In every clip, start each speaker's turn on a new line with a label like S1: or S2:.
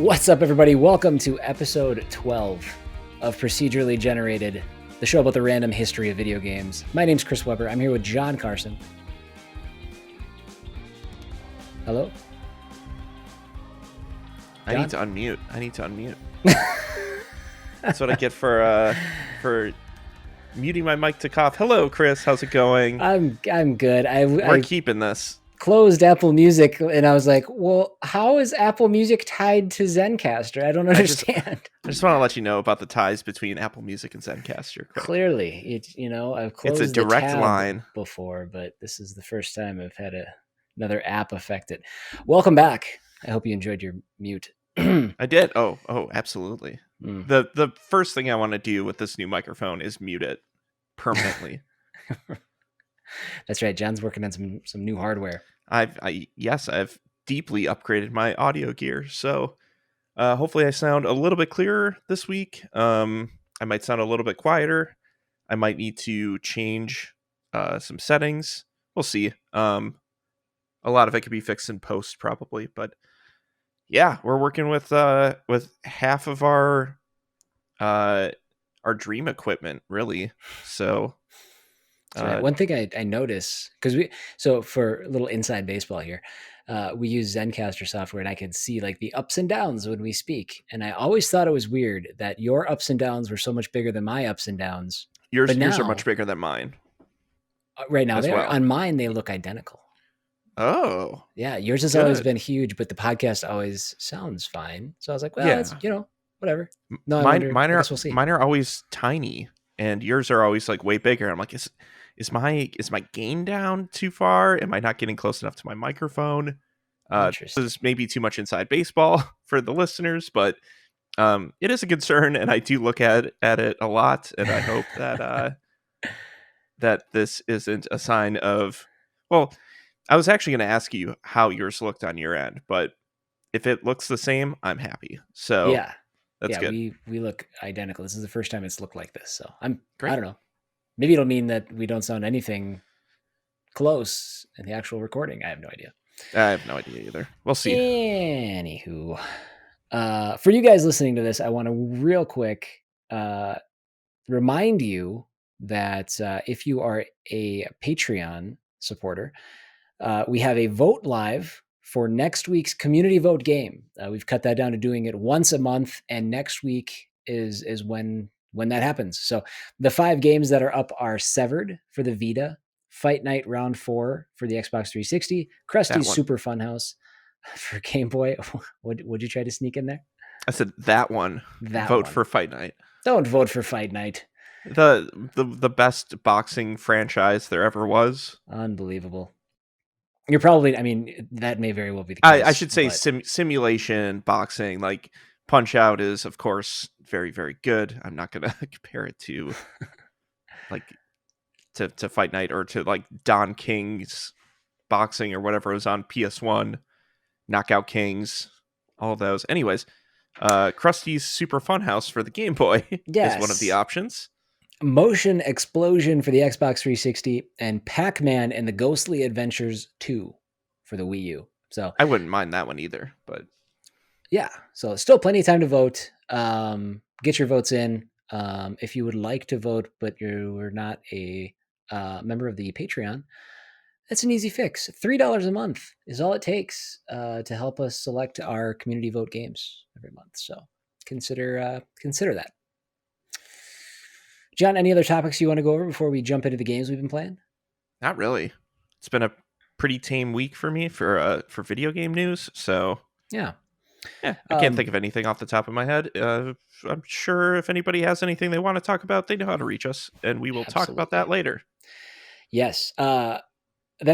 S1: What's up, everybody? Welcome to episode 12 of Procedurally Generated, the show about the random history of video games. My name's Chris Weber. I'm here with John Carson. Hello?
S2: John? I need to unmute. That's what I get for muting my mic to cough. Hello, Chris. How's it going?
S1: I'm good.
S2: We're keeping this.
S1: Closed Apple Music, and I was like, well, how is Apple Music tied to Zencastr? I don't understand.
S2: I just want to let you know about the ties between Apple Music and Zencastr.
S1: Clearly, I've closed
S2: it's a direct
S1: the tab
S2: line
S1: before, but this is the first time I've had another app affect it. Welcome back. I hope you enjoyed your mute.
S2: I did. Oh, absolutely. The first thing I want to do with this new microphone is mute it permanently.
S1: That's right. John's working on some new hardware.
S2: I've deeply upgraded my audio gear, so hopefully I sound a little bit clearer this week. I might sound a little bit quieter. I might need to change some settings. We'll see. A lot of it could be fixed in post, probably, but yeah, we're working with half of our dream equipment, really. So.
S1: Right. One thing I notice, because for a little inside baseball here, we use Zencastr software, and I can see like the ups and downs when we speak. And I always thought it was weird that your ups and downs were so much bigger than my ups and downs.
S2: Yours are much bigger than mine.
S1: Right now, on mine they look identical.
S2: Oh,
S1: yeah, yours has always been huge, but the podcast always sounds fine. So I was like, well, it's, whatever. No,
S2: mine are always tiny, and yours are always like way bigger. I'm like, is my gain down too far? Am I not getting close enough to my microphone? This is maybe too much inside baseball for the listeners, but it is a concern, and I do look at it a lot, and I hope that that this isn't a sign of. Well, I was actually going to ask you how yours looked on your end, but if it looks the same, I'm happy. So
S1: yeah,
S2: that's good.
S1: We look identical. This is the first time it's looked like this, so I'm
S2: great.
S1: I don't know. Maybe it'll mean that we don't sound anything close in the actual recording. I have no idea.
S2: I have no idea either. We'll see.
S1: Anywho, for you guys listening to this, I want to real quick remind you that if you are a Patreon supporter, we have a vote live for next week's community vote game. We've cut that down to doing it once a month, and next week is when that happens. So the 5 games that are up are Severed for the Vita, Fight Night Round 4 for the Xbox 360, Krusty's Super Funhouse for Game Boy. Would you try to sneak in there?
S2: I said that one. Vote for Fight Night.
S1: Don't vote for Fight Night.
S2: The best boxing franchise there ever was.
S1: Unbelievable. You're probably, that may very well be the case.
S2: I should say simulation boxing, like Punch-Out is, of course, very, very good. I'm not going to compare it to to Fight Night or to like Don King's boxing or whatever was on PS1, Knockout Kings, all those. Anyways, Krusty's Super Funhouse for the Game Boy is one of the options.
S1: Motion Explosion for the Xbox 360, and Pac-Man and the Ghostly Adventures 2 for the Wii U. So
S2: I wouldn't mind that one either, but
S1: yeah, so still plenty of time to vote. Get your votes in. If you would like to vote, but you're not a member of the Patreon, that's an easy fix. $3 a month is all it takes to help us select our community vote games every month. So consider that. John, any other topics you want to go over before we jump into the games we've been playing?
S2: Not really. It's been a pretty tame week for me for video game news. So
S1: yeah,
S2: I can't think of anything off the top of my head. I'm sure if anybody has anything they want to talk about, they know how to reach us, and we will talk about that later.
S1: Yes. That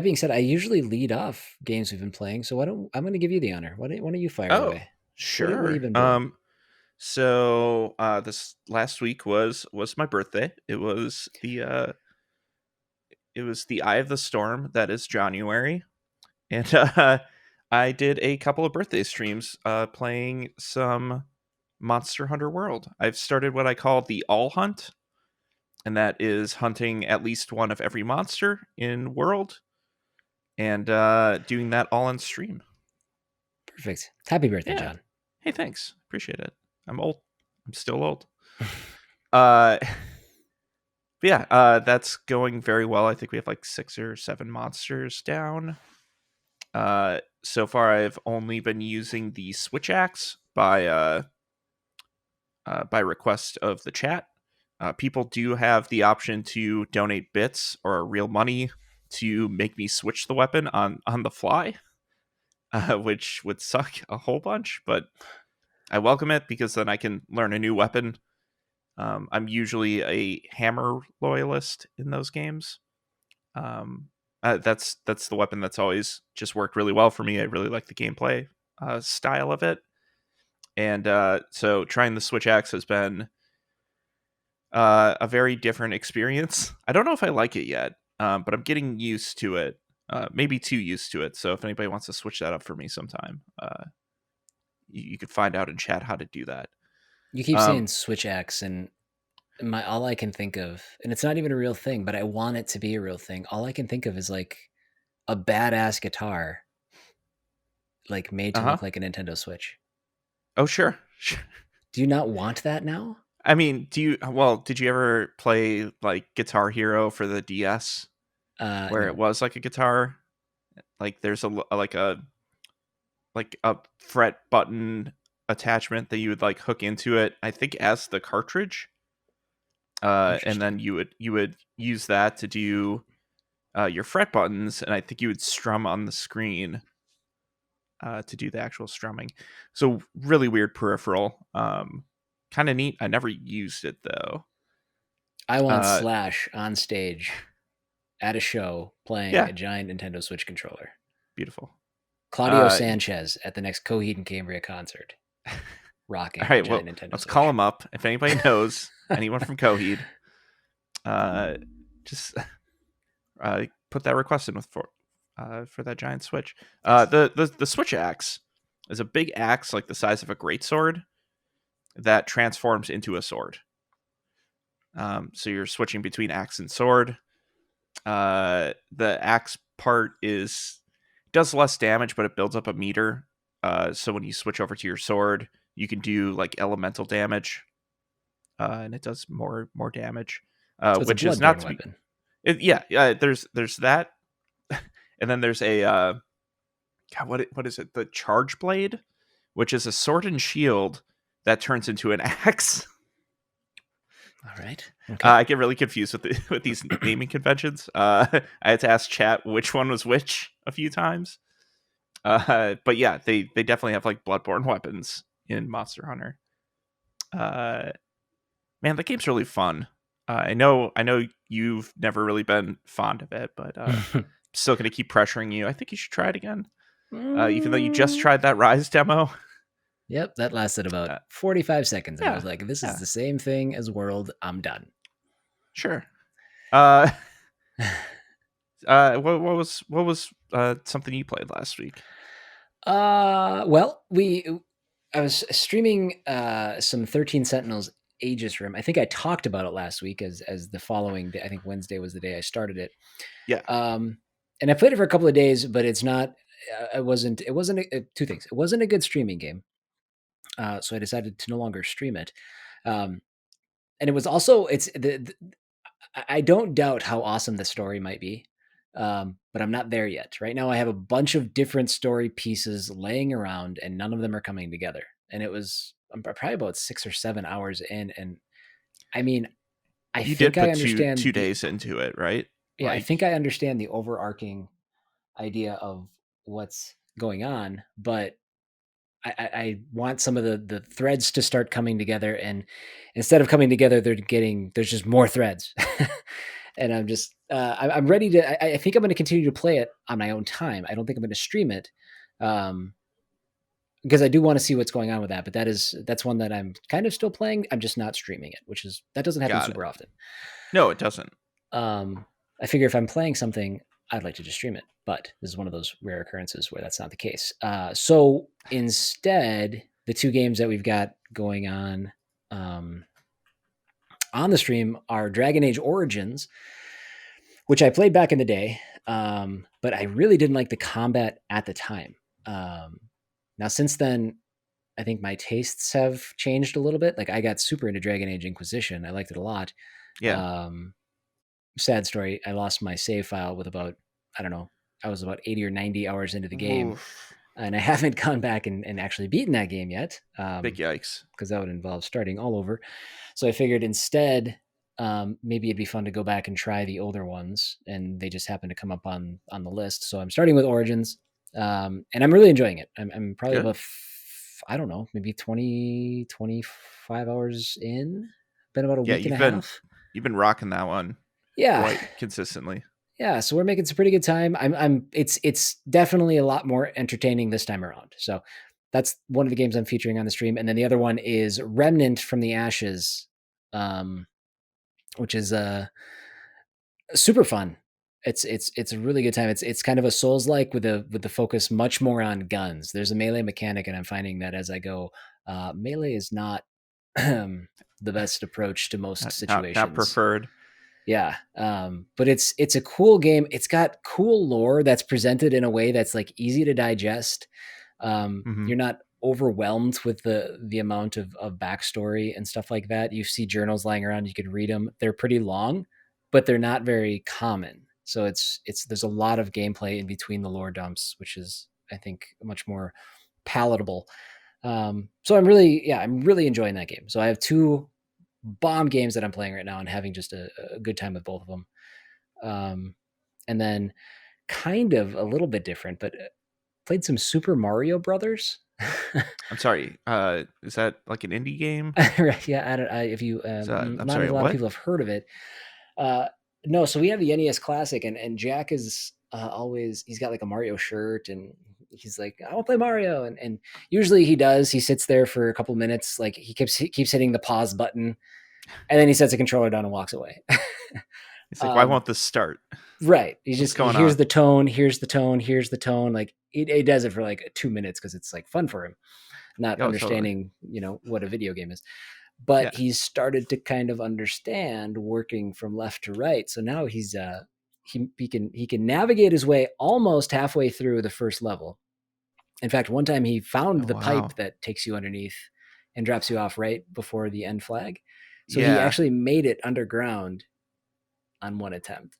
S1: being said, I usually lead off games we've been playing, so I'm going to give you the honor. Why don't you fire away?
S2: Sure.
S1: What have you been doing?
S2: So this last week was my birthday. It was the Eye of the Storm. That is January, and I did a couple of birthday streams playing some Monster Hunter World. I've started what I call the All Hunt, and that is hunting at least one of every monster in World, and doing that all on stream.
S1: Perfect. Happy birthday, John.
S2: Hey, thanks. Appreciate it. I'm old. I'm still old. Uh, yeah, that's going very well. I think we have like 6 or 7 monsters down. So far I've only been using the switch axe by request of the chat. People do have the option to donate bits or real money to make me switch the weapon on the fly, which would suck a whole bunch, but I welcome it because then I can learn a new weapon. I'm usually a hammer loyalist in those games. That's the weapon that's always just worked really well for me. I really like the gameplay style of it, and so trying the switch axe has been a very different experience. I don't know if I like it yet, but I'm getting used to it. Maybe too used to it. So if anybody wants to switch that up for me sometime, you could find out in chat how to do that.
S1: You keep saying switch axe, and all I can think of, and it's not even a real thing, but I want it to be a real thing. All I can think of is like a badass guitar, like made to look like a Nintendo Switch.
S2: Oh, sure.
S1: Do you not want that now?
S2: I mean, did you ever play like Guitar Hero for the DS? Where
S1: No.
S2: it was like a guitar? Like there's like a fret button attachment that you would like hook into it, I think as the cartridge. And then you would use that to do your fret buttons, and I think you would strum on the screen to do the actual strumming. So really weird peripheral. Kind of neat. I never used it though.
S1: I want Slash on stage at a show playing a giant Nintendo Switch controller.
S2: Beautiful.
S1: Claudio Sanchez at the next Coheed and Cambria concert, rocking.
S2: All right,
S1: giant Nintendo
S2: let's
S1: Switch.
S2: call him up. If anybody knows anyone from Coheed, just put that request in for that giant Switch. The Switch axe is a big axe like the size of a greatsword that transforms into a sword. So you're switching between axe and sword. The axe part does less damage, but it builds up a meter. So when you switch over to your sword, you can do like elemental damage, and it does more damage.
S1: So
S2: which is not to
S1: weapon.
S2: There's that, and then there's a God, what is it? The charge blade, which is a sword and shield that turns into an axe.
S1: All right. Okay.
S2: I get really confused with these naming conventions. I had to ask chat which one was which a few times. But yeah, they definitely have like Bloodborne weapons in Monster Hunter. Man, the game's really fun. I know you've never really been fond of it, but I'm still going to keep pressuring you. I think you should try it again. Even though you just tried that Rise demo.
S1: Yep, that lasted about 45 seconds. And I was like, this is the same thing as World. I'm done.
S2: Sure. What was something you played last week?
S1: Well, I was streaming some 13 Sentinels Aegis Rim. I think I talked about it last week as the following day. I think Wednesday was the day I started it.
S2: Yeah.
S1: And I played it for a couple of days, but it's not. It wasn't two things. It wasn't a good streaming game. So I decided to no longer stream it. And it was also I don't doubt how awesome the story might be. But I'm not there yet. Right now I have a bunch of different story pieces laying around and none of them are coming together. And I'm probably about 6 or 7 hours in. And I mean, I think I understand
S2: 2 days into it, right?
S1: Yeah, like, I think I understand the overarching idea of what's going on, but I want some of the threads to start coming together, and instead of coming together, there's just more threads. And I'm just I'm ready to. I think I'm going to continue to play it on my own time. I don't think I'm going to stream it, because I do want to see what's going on with that. But that's one that I'm kind of still playing. I'm just not streaming it, that doesn't happen super often.
S2: No, it doesn't.
S1: I figure if I'm playing something, I'd like to just stream it, but this is one of those rare occurrences where that's not the case. So instead, the 2 games that we've got going on the stream are Dragon Age Origins, which I played back in the day, but I really didn't like the combat at the time. Now, since then, I think my tastes have changed a little bit. Like I got super into Dragon Age Inquisition. I liked it a lot.
S2: Yeah.
S1: Sad story. I lost my save file with about, I don't know, I was about 80 or 90 hours into the game.
S2: Oof.
S1: And I haven't gone back and actually beaten that game yet.
S2: Big yikes.
S1: Because that would involve starting all over. So I figured instead, maybe it'd be fun to go back and try the older ones. And they just happen to come up on the list. So I'm starting with Origins. And I'm really enjoying it. I'm probably
S2: Good.
S1: about, I don't know, maybe 20, 25 hours in. Been about a week and a half.
S2: You've been rocking that one.
S1: Yeah.
S2: Quite consistently.
S1: Yeah, so we're making some pretty good time. It's definitely a lot more entertaining this time around. So that's one of the games I'm featuring on the stream. And then the other one is Remnant from the Ashes, which is super fun. It's a really good time. It's kind of a Souls-like with the focus much more on guns. There's a melee mechanic, and I'm finding that as I go, melee is not the best approach to most situations.
S2: Not preferred.
S1: Yeah. But it's a cool game. It's got cool lore that's presented in a way that's like easy to digest. You're not overwhelmed with the amount of backstory and stuff like that. You see journals lying around, you could read them. They're pretty long, but they're not very common. So there's a lot of gameplay in between the lore dumps, which is, I think, much more palatable. So I'm really enjoying that game. So I have two bomb games that I'm playing right now and having just a good time with both of them. And then kind of a little bit different, but played some Super Mario Brothers.
S2: I'm sorry. Is that like an indie game?
S1: Right. Yeah. I don't. If you, not
S2: sorry,
S1: a lot
S2: what?
S1: of people have heard of it. No. So we have the NES Classic, and Jack is always, he's got like a Mario shirt, and he's like, I want to play Mario, and usually he does. He sits there for a couple minutes, like he keeps hitting the pause button, and then he sets the controller down and walks away.
S2: He's like, why won't this start?
S1: Right. He hears
S2: on?
S1: the tone, here's the tone. Like he does it for like 2 minutes because it's like fun for him, not understanding, what a video game is. But he's started to kind of understand working from left to right. So now he's he can navigate his way almost halfway through the first level. In fact, one time he found the pipe that takes you underneath and drops you off right before the end flag. So he actually made it underground on one attempt.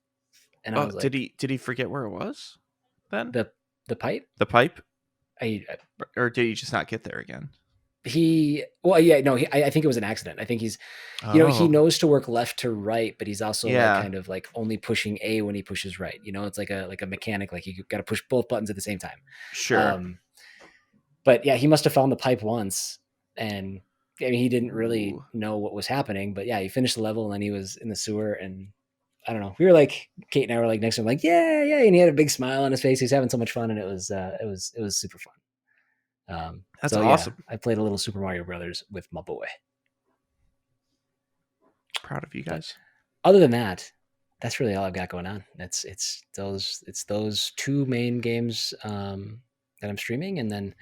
S1: And I was like,
S2: did he forget where it was then?
S1: The pipe?
S2: The pipe?
S1: Or
S2: did he just not get there again?
S1: I think it was an accident. I think he's, he knows to work left to right, but he's also like kind of like only pushing A when he pushes right. It's like a mechanic, like you got to push both buttons at the same time.
S2: Sure.
S1: But yeah, he must have found the pipe once, and I mean, he didn't really know what was happening, but yeah, he finished the level and then he was in the sewer, and I don't know. We were like, Kate and I were like next to him, like, yeah. And he had a big smile on his face. He was having so much fun, and it was super fun.
S2: That's awesome.
S1: Yeah, I played a little Super Mario Brothers with my boy.
S2: Proud of you guys.
S1: But other than that, that's really all I've got going on. It's those two main games that I'm streaming, and then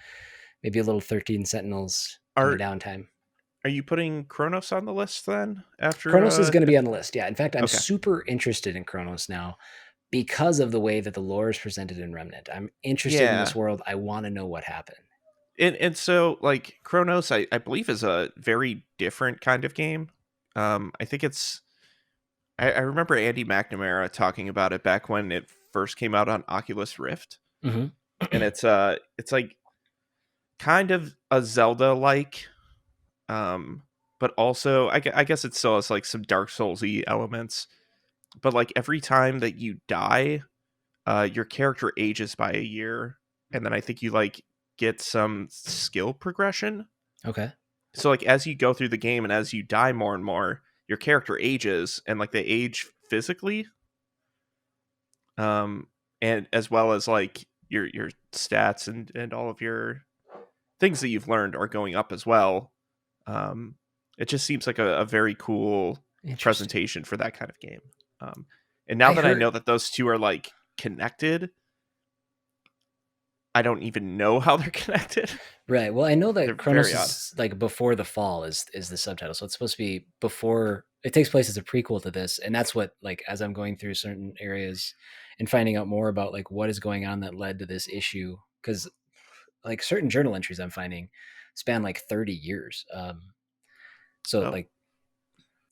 S1: maybe a little 13 Sentinels in the downtime.
S2: Are you putting Chronos on the list then? After
S1: Chronos is going to be on the list. Yeah. In fact, I'm super interested in Chronos now because of the way that the lore is presented in Remnant. I'm interested in this world. I want to know what happened.
S2: And so like Chronos, I believe is a very different kind of game. I think I remember Andy McNamara talking about it back when it first came out on Oculus Rift.
S1: Mm-hmm.
S2: And it's like kind of a Zelda-like, but also I guess it still has like some Dark Souls-y elements. But like every time that you die, your character ages by a year, and then I think you like get some skill progression.
S1: Okay.
S2: So like as you go through the game and as you die more and more, your character ages, and like they age physically, and as well as like your stats and all of your things that you've learned are going up as well. It just seems like a very cool presentation for that kind of game. And now I know that those two are like connected, I don't even know how they're connected.
S1: Right. Well, I know that Chronos is like before the fall is the subtitle. So it's supposed to be before, it takes place as a prequel to this. And that's what, like, as I'm going through certain areas and finding out more about like what is going on that led to this issue. Cause like certain journal entries I'm finding span like 30 years. So
S2: Oh,
S1: like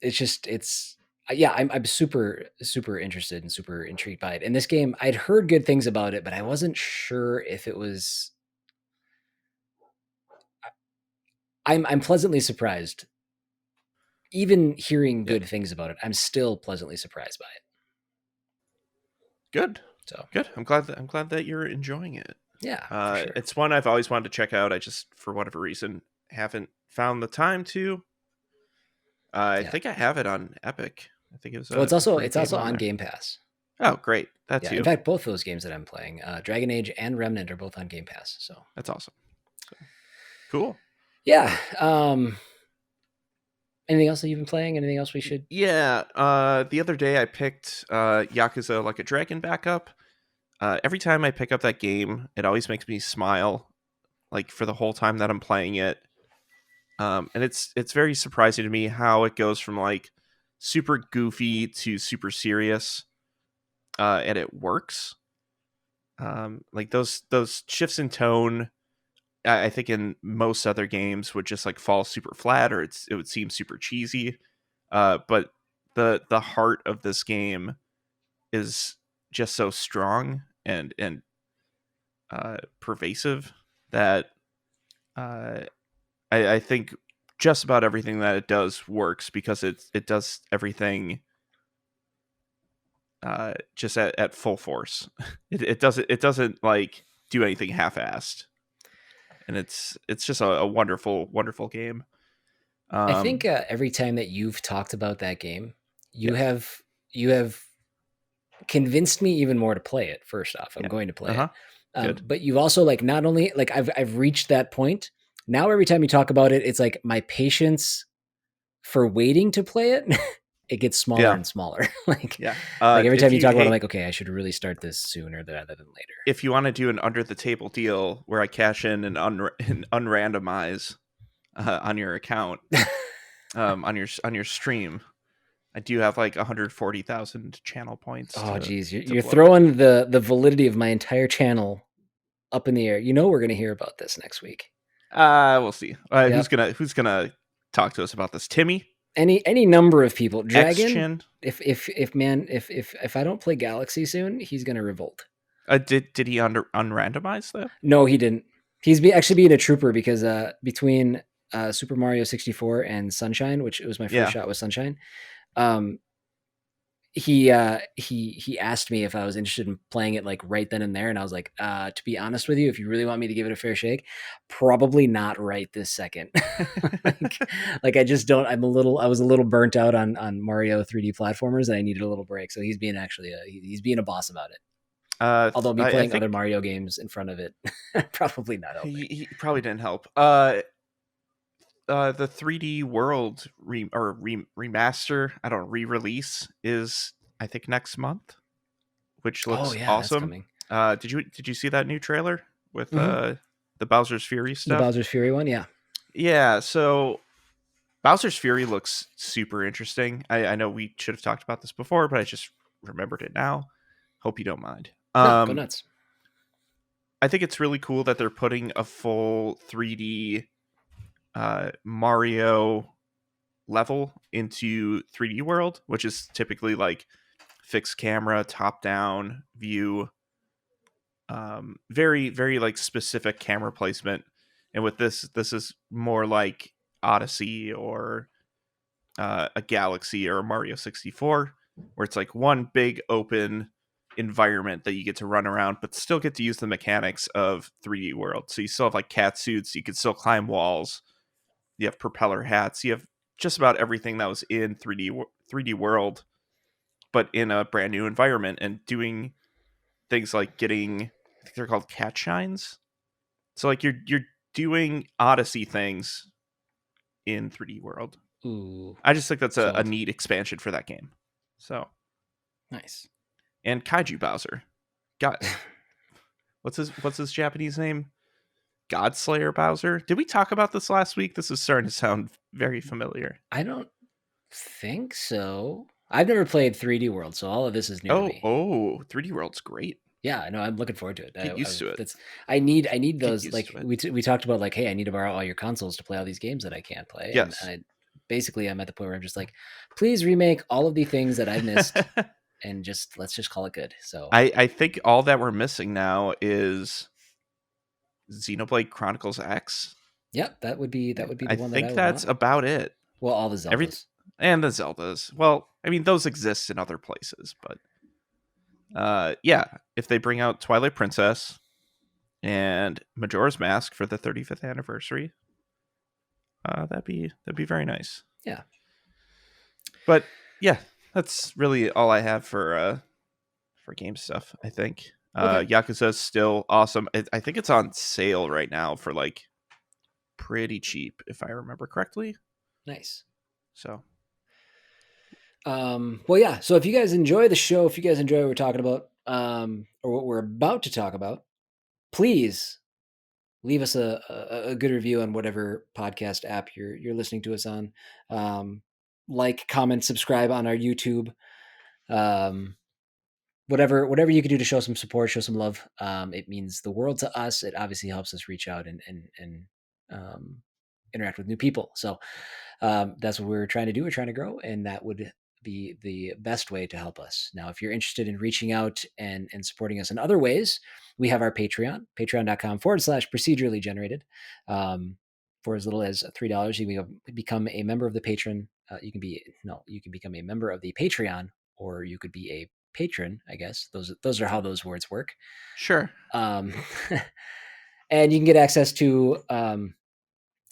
S1: it's yeah, I'm super super interested and super intrigued by it. And this game, I'd heard good things about it, but I wasn't sure if it was. I'm pleasantly surprised. Even hearing
S2: yeah.
S1: good things about it, I'm still pleasantly surprised by it.
S2: Good.
S1: So
S2: Good. I'm glad that you're enjoying it.
S1: yeah, for sure.
S2: It's one I've always wanted to check out. I just, for whatever reason, haven't found the time to. I
S1: Yeah.
S2: think I have it on Epic. I think it was
S1: Well,
S2: a free
S1: it's
S2: game
S1: also
S2: on
S1: on
S2: there.
S1: Game Pass.
S2: Oh, great. That's
S1: Yeah. In
S2: you.
S1: fact, both those games that I'm playing, Dragon Age and Remnant, are both on Game Pass. So
S2: That's awesome. So, cool.
S1: yeah. Anything else that you've been playing? Anything else we should?
S2: Yeah. The other day I picked Yakuza Like a Dragon back up. Every time I pick up that game, it always makes me smile, like for the whole time that I'm playing it. And it's very surprising to me how it goes from like super goofy to super serious, and it works. Like those shifts in tone, I think in most other games would just like fall super flat, or it would seem super cheesy. But the heart of this game is just so strong and pervasive that uh, I think just about everything that it does works because it does everything just at full force. It doesn't like do anything half-assed, and it's just a wonderful wonderful game.
S1: I think
S2: Um,
S1: every time that you've talked about that game, you
S2: yeah,
S1: have you have convinced me even more to play it. First off, I'm
S2: yeah,
S1: going to play it.
S2: uh-huh, good,
S1: But you've also like not only like I've reached that point. Now every time you talk about it, it's like my patience for waiting to play it, it gets smaller
S2: yeah,
S1: and smaller. like
S2: yeah.
S1: like every time
S2: If
S1: you
S2: you
S1: talk about it, I'm
S2: hey,
S1: like, okay, I should really start this sooner rather than
S2: if you want to do an under the table deal where I cash in and and unrandomize on your account,
S1: later.
S2: on your stream, I do have like 140,000 channel points
S1: Oh geez,
S2: to
S1: you're
S2: blow.
S1: throwing the validity of my entire channel up in the air. You know we're gonna hear about this next week.
S2: We'll see.
S1: Yep.
S2: Who's gonna talk to us about this? Timmy,
S1: Any number of people.
S2: X
S1: Dragon,
S2: Chin.
S1: if man, if I don't play Galaxy soon, he's gonna revolt.
S2: Did he unrandomize though?
S1: No, he didn't. Actually being a trooper because between Super Mario 64 and Sunshine, which it was my first
S2: Yeah.
S1: shot with Sunshine, um, he asked me if I was interested in playing it like right then and there, and I was like, to be honest with you, if you really want me to give it a fair shake, probably not right this second. like, like I just don't. I was a little burnt out on Mario 3D platformers, and I needed a little break. So he's being he's being a boss about it. Although me
S2: I
S1: playing other
S2: think
S1: Mario games in front of it, probably not helping.
S2: he probably didn't help. The 3D World remaster, I don't know, re-release is I think next month, which
S1: Oh
S2: looks
S1: yeah, that's
S2: awesome.
S1: coming.
S2: Did you see that new trailer with
S1: Mm-hmm.
S2: the Bowser's Fury
S1: The
S2: stuff?
S1: Bowser's Fury one, yeah.
S2: Yeah, so Bowser's Fury looks super interesting. I know we should have talked about this before, but I just remembered it now. Hope you don't mind.
S1: No, go nuts.
S2: I think it's really cool that they're putting a full 3D Mario level into 3D World, which is typically like fixed camera, top down view, very very like specific camera placement. And with this is more like Odyssey or a Galaxy or a Mario 64, where it's like one big open environment that you get to run around, but still get to use the mechanics of 3D World. So you still have like cat suits, you can still climb walls, you have propeller hats, you have just about everything that was in 3D World, but in a brand new environment and doing things like getting, I think they're called cat shines. So like you're doing Odyssey things in 3D World.
S1: Ooh,
S2: I just think that's a
S1: sold.
S2: neat expansion for that game. So,
S1: Nice.
S2: and Kaiju Bowser. God, what's his Japanese name? Godslayer Bowser. Did we talk about this last week? This is starting to sound very familiar.
S1: I don't think so. I've never played 3D World, so all of this is new to
S2: Oh,
S1: me.
S2: 3D World's great.
S1: Yeah, no, I'm looking forward to it.
S2: Get used to it.
S1: I need
S2: Get
S1: those,
S2: used
S1: like
S2: to it.
S1: we talked about, like, hey, I need to borrow all your consoles to play all these games that I can't play, and
S2: Yes.
S1: basically I'm at the point where I'm just like, please remake all of the things that I've missed, and let's just call it good. So
S2: I think all that we're missing now is Xenoblade Chronicles X.
S1: yep, that would be the
S2: I
S1: one that I
S2: think
S1: would
S2: that's
S1: want.
S2: about it.
S1: Well, all the
S2: Every
S1: Zeldas.
S2: and the Zeldas. Well, I mean those exist in other places, but yeah, if they bring out Twilight Princess and Majora's Mask for the 35th anniversary, that'd be very nice.
S1: Yeah.
S2: But yeah, that's really all I have for game stuff, I think.
S1: Okay.
S2: Yakuza's still awesome. I think it's on sale right now for like pretty cheap, if I remember correctly.
S1: Nice.
S2: So,
S1: well, yeah. So if you guys enjoy the show, if you guys enjoy what we're talking about, or what we're about to talk about, please leave us a good review on whatever podcast app you're listening to us on. Like, comment, subscribe on our YouTube. Whatever you can do to show some support, show some love. It means the world to us. It obviously helps us reach out and interact with new people. So that's what we're trying to do. We're trying to grow, and that would be the best way to help us. Now, if you're interested in reaching out and supporting us in other ways, we have our Patreon, patreon.com/procedurally generated. For as little as $3, you can become a member of the patron. You can become a member of the Patreon, or you could be a patron, I guess. Those are how those words work.
S2: sure.
S1: And you can get access to an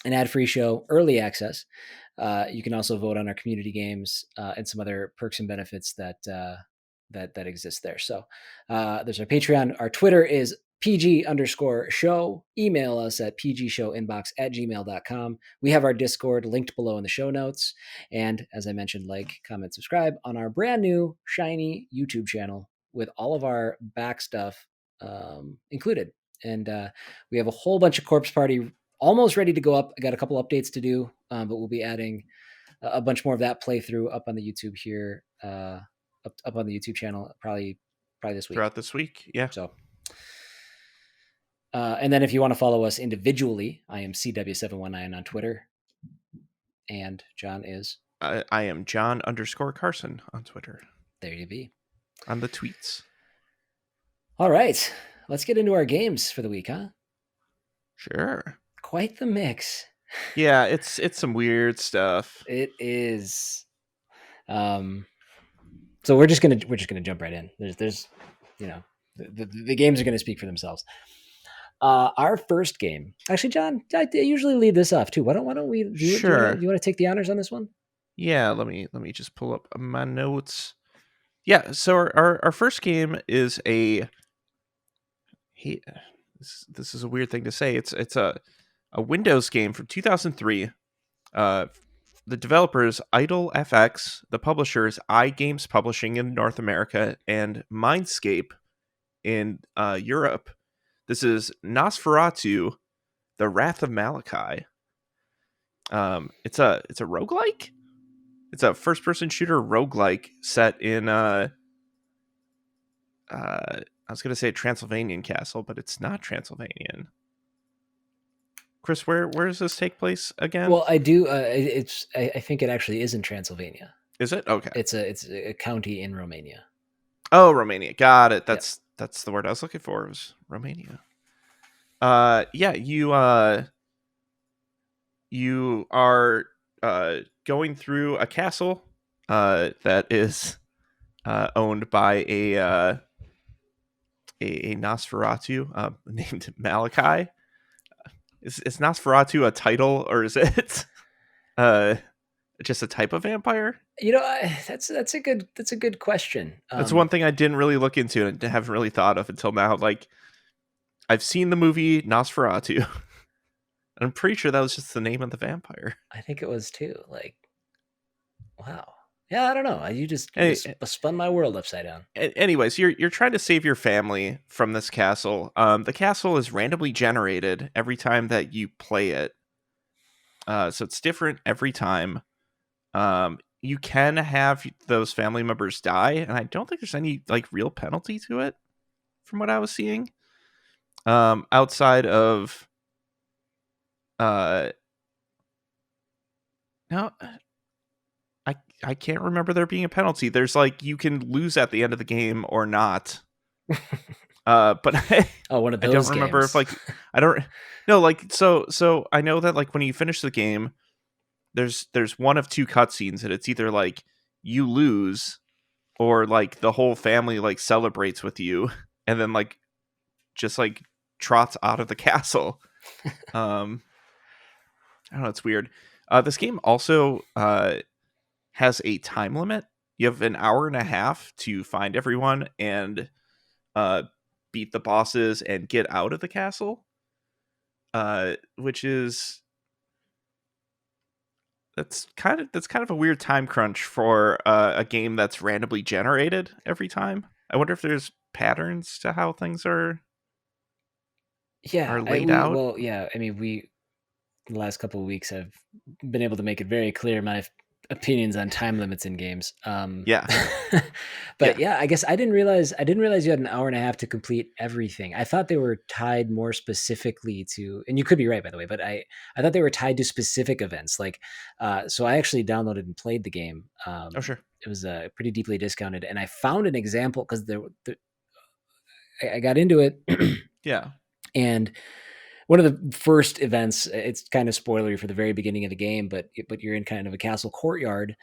S1: ad-free show, early access. You can also vote on our community games and some other perks and benefits that exist there. So there's our Patreon. Our Twitter is PG_show. Email us at pgshowinbox@gmail.com. We have our Discord linked below in the show notes. And as I mentioned, like, comment, subscribe on our brand new, shiny YouTube channel with all of our back stuff included. And we have a whole bunch of Corpse Party almost ready to go up. I got a couple updates to do, but we'll be adding a bunch more of that playthrough up on the YouTube here, up on the YouTube channel, probably this week.
S2: Throughout this week, yeah.
S1: So, and then if you want to follow us individually, I am CW719 on Twitter, and John is.
S2: I am John_Carson on Twitter.
S1: There you be.
S2: On the tweets.
S1: All right, let's get into our games for the week, huh?
S2: Sure.
S1: Quite the mix.
S2: Yeah, it's some weird stuff.
S1: It is. So we're just gonna jump right in. There's the games are gonna speak for themselves. Our first game, actually, John, I usually lead this off too. Why don't we?
S2: Sure.
S1: Do you want to take the honors on this one?
S2: Yeah, let me just pull up my notes. Yeah, so our first game is a. This is a weird thing to say. It's a Windows game from 2003. The developer is Idle FX. The publisher is iGames Publishing in North America and Mindscape in Europe. This is Nosferatu, The Wrath of Malachi. It's a roguelike. It's a first-person shooter roguelike set in I was going to say a Transylvanian castle, but it's not Transylvanian. Chris, where does this take place again?
S1: Well, I do. I think it actually is in Transylvania.
S2: Is it? Okay.
S1: It's a county in Romania.
S2: Oh, Romania. Got it. That's the word I was looking for. It was Romania. Yeah, you are going through a castle that is owned by a Nosferatu named Malachi. Is Nosferatu a title, or is it just a type of vampire?
S1: That's a good question.
S2: That's one thing I didn't really look into and haven't really thought of until now. Like, I've seen the movie Nosferatu. I'm pretty sure that was just the name of the vampire.
S1: I think it was too. Like, wow. Yeah, I don't know. You just spun my world upside down.
S2: Anyways, you're trying to save your family from this castle. The castle is randomly generated every time that you play it. So it's different every time. You can have those family members die, and I don't think there's any like real penalty to it. from what I was seeing. Outside of no, I can't remember there being a penalty. There's like you can lose at the end of the game or not. But
S1: Oh, one of
S2: I don't
S1: those
S2: remember if
S1: games.
S2: like I don't no like so I know that like when you finish the game, there's one of two cutscenes, and it's either like you lose or like the whole family like celebrates with you and then like just like trots out of the castle. I don't know, it's weird. This game also has a time limit. You have an hour and a half to find everyone and beat the bosses and get out of the castle. Which is that's kind of a weird time crunch for a game that's randomly generated every time. I wonder if there's patterns to how things are
S1: Yeah,
S2: laid out.
S1: I mean, the last couple of weeks I've been able to make it very clear my opinions on time limits in games.
S2: Yeah,
S1: But
S2: yeah.
S1: yeah, I guess I didn't realize you had an hour and a half to complete everything. I thought they were tied more specifically to, and you could be right by the way, but I thought they were tied to specific events. Like, so I actually downloaded and played the game.
S2: Oh sure.
S1: It was pretty deeply discounted, and I found an example because I got into it.
S2: Yeah.
S1: And one of the first events, it's kind of spoilery for the very beginning of the game, but you're in kind of a castle courtyard,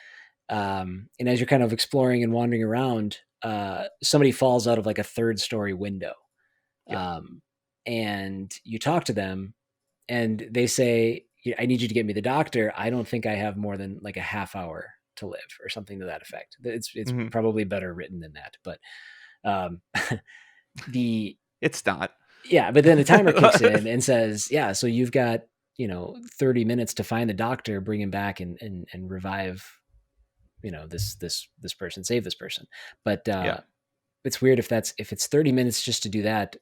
S1: and as you're kind of exploring and wandering around, somebody falls out of like a third story window,
S2: Yeah.
S1: and you talk to them, and they say, "I need you to get me the doctor. I don't think I have more than like a half hour to live," or something to that effect. It's
S2: Mm-hmm.
S1: probably better written than that, but um, the
S2: It's not.
S1: yeah, but then the timer kicks in and says, "Yeah, so you've got 30 minutes to find the doctor, bring him back, and revive this person, save this person." But
S2: Yeah.
S1: it's weird if it's 30 minutes just to do that.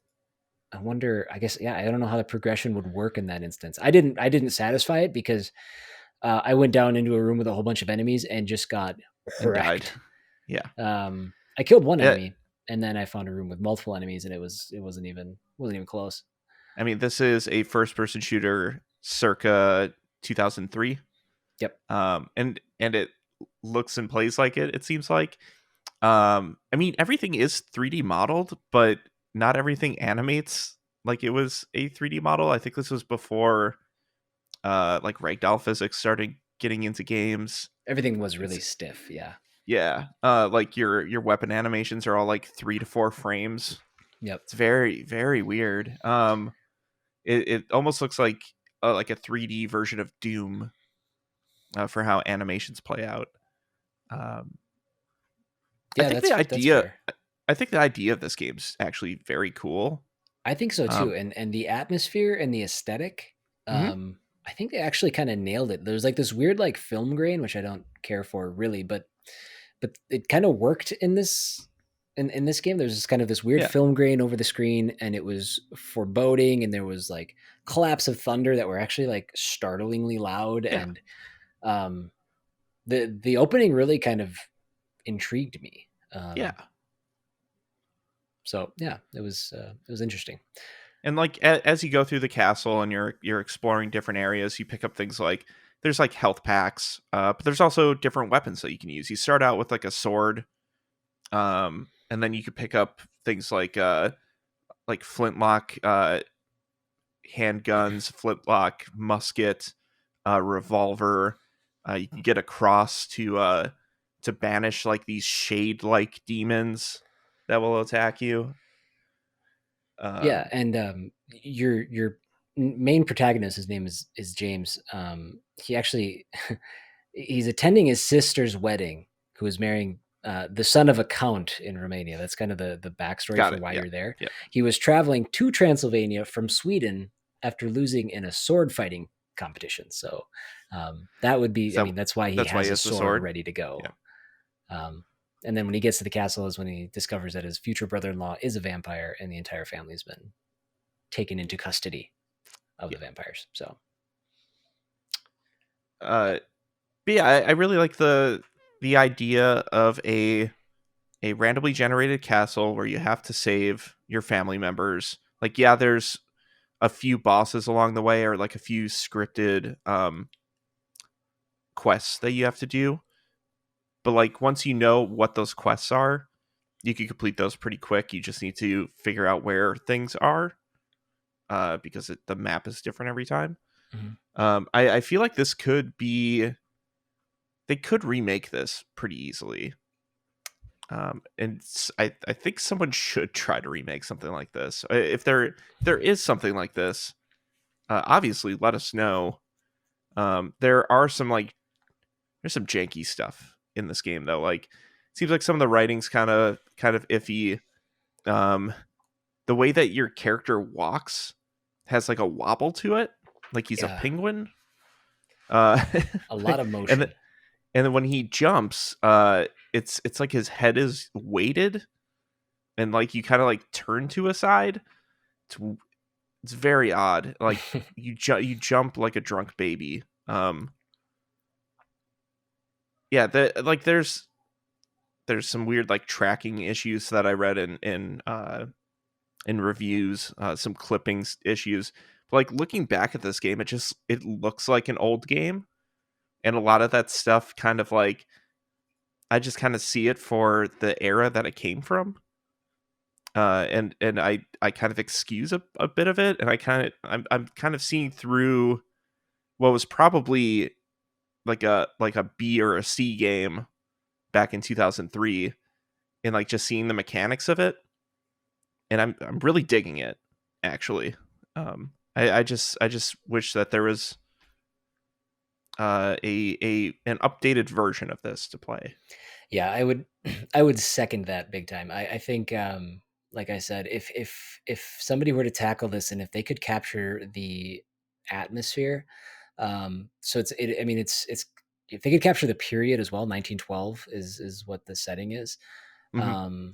S1: I wonder. I guess I don't know how the progression would work in that instance. I didn't satisfy it because I went down into a room with a whole bunch of enemies and just got
S2: And died.
S1: wrecked.
S2: Yeah.
S1: I killed one
S2: Yeah.
S1: enemy, and then I found a room with multiple enemies, and it wasn't even close.
S2: I mean, this is a first-person shooter circa 2003.
S1: Yep.
S2: And it looks and plays like it. It seems like. I mean, everything is 3D modeled, but not everything animates like it was a 3D model. I think this was before, like ragdoll physics started getting into games.
S1: Everything was really stiff. Yeah.
S2: Yeah. Like your weapon animations are all like 3 to 4 frames.
S1: Yep.
S2: It's very, very weird. It almost looks like a 3D version of Doom, for how animations play out.
S1: Yeah,
S2: I think
S1: that's fair.
S2: I think the idea of this game's actually very cool.
S1: I think so too. And the atmosphere and the aesthetic,
S2: Mm-hmm.
S1: I think they actually kind of nailed it. There's like this weird like film grain, which I don't care for really, but it kind of worked in this game. There's this kind of this weird
S2: Yeah.
S1: film grain over the screen, and it was foreboding, and there was like claps of thunder that were actually like startlingly loud.
S2: Yeah.
S1: And the opening really kind of intrigued me.
S2: Yeah.
S1: So yeah, it was interesting.
S2: And like as you go through the castle and you're exploring different areas, you pick up things like there's like health packs, but there's also different weapons that you can use. You start out with like a sword, and then you could pick up things like flintlock, handguns, flintlock, musket, revolver. You can get a cross to banish like these shade like demons that will attack you.
S1: Yeah, and your main protagonist, his name is James. He actually he's attending his sister's wedding, who is marrying the son of a count in Romania. That's kind of the backstory
S2: Got
S1: for
S2: it.
S1: why
S2: Yeah.
S1: you're there.
S2: Yeah.
S1: He was traveling to Transylvania from Sweden after losing in a sword fighting competition. So that would be, I mean, that's why he has a sword ready to go. Yeah. And then when he gets to the castle is when he discovers that his future brother-in-law is a vampire, and the entire family's been taken into custody of the vampires. So,
S2: but yeah, I really like the idea of a randomly generated castle where you have to save your family members. Like, yeah, there's a few bosses along the way, or like a few scripted quests that you have to do. But like once you know what those quests are, you can complete those pretty quick. You just need to figure out where things are, because the map is different every time. I feel like this could be, they could remake this pretty easily. And I think someone should try to remake something like this. If there is something like this, obviously let us know. There are some like, there's some janky stuff in this game though. Like, it seems like some of the writing's kind of iffy. The way that your character walks has like a wobble to it, like he's a penguin.
S1: A lot of motion.
S2: And then when he jumps, it's like his head is weighted, and like you kind of like turn to a side. It's very odd. Like you jump like a drunk baby. Yeah, there's some weird like tracking issues that I read in reviews, some clippings issues. But like looking back at this game, it looks like an old game, and a lot of that stuff kind of like, I just kind of see it for the era that it came from. And I kind of excuse a bit of it, and I'm kind of seeing through what was probably like a B or a C game back in 2003, and like just seeing the mechanics of it, and I'm really digging it, actually. I just wish that there was an updated version of this to play.
S1: Yeah, I would second that big time. I think, like I said, if somebody were to tackle this, and if they could capture the atmosphere, so I mean, it's if they could capture the period as well, 1912 is what the setting is.
S2: Mm-hmm.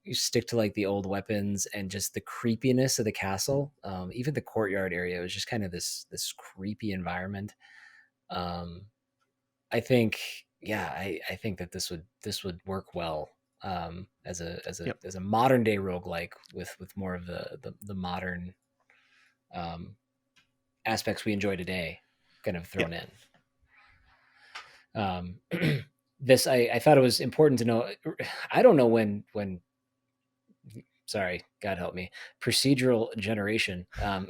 S1: You stick to like the old weapons and just the creepiness of the castle. Even the courtyard area was just kind of this creepy environment. I think, yeah, I think that this would work well,
S2: Yep.
S1: as a modern day roguelike with more of the modern um, aspects we enjoy today kind of
S2: Yeah.
S1: thrown in. This I thought it was important to know. I don't know when sorry, God help me, procedural generation. I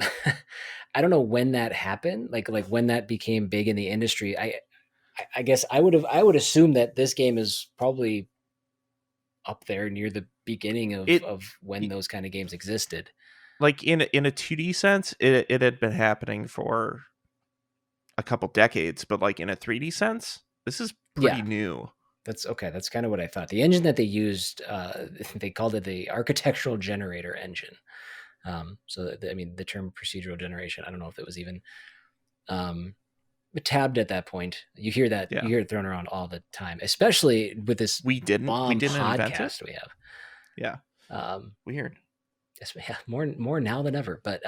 S1: don't know when that happened, like when that became big in the industry. I guess I would assume that this game is probably up there near the beginning of when those kind of games existed.
S2: Like in a 2D sense, it had been happening for a couple decades, but like in a 3D sense, this is pretty
S1: Yeah,
S2: new.
S1: that's okay. That's kind of what I thought. The engine that they used, they called it the architectural generator engine. I mean, the term procedural generation, I don't know if it was even tabbed at that point. You hear that,
S2: Yeah.
S1: you hear it thrown around all the time, especially with this
S2: We didn't invent it.
S1: podcast we have.
S2: Yeah. Weird.
S1: Yeah, more now than ever. But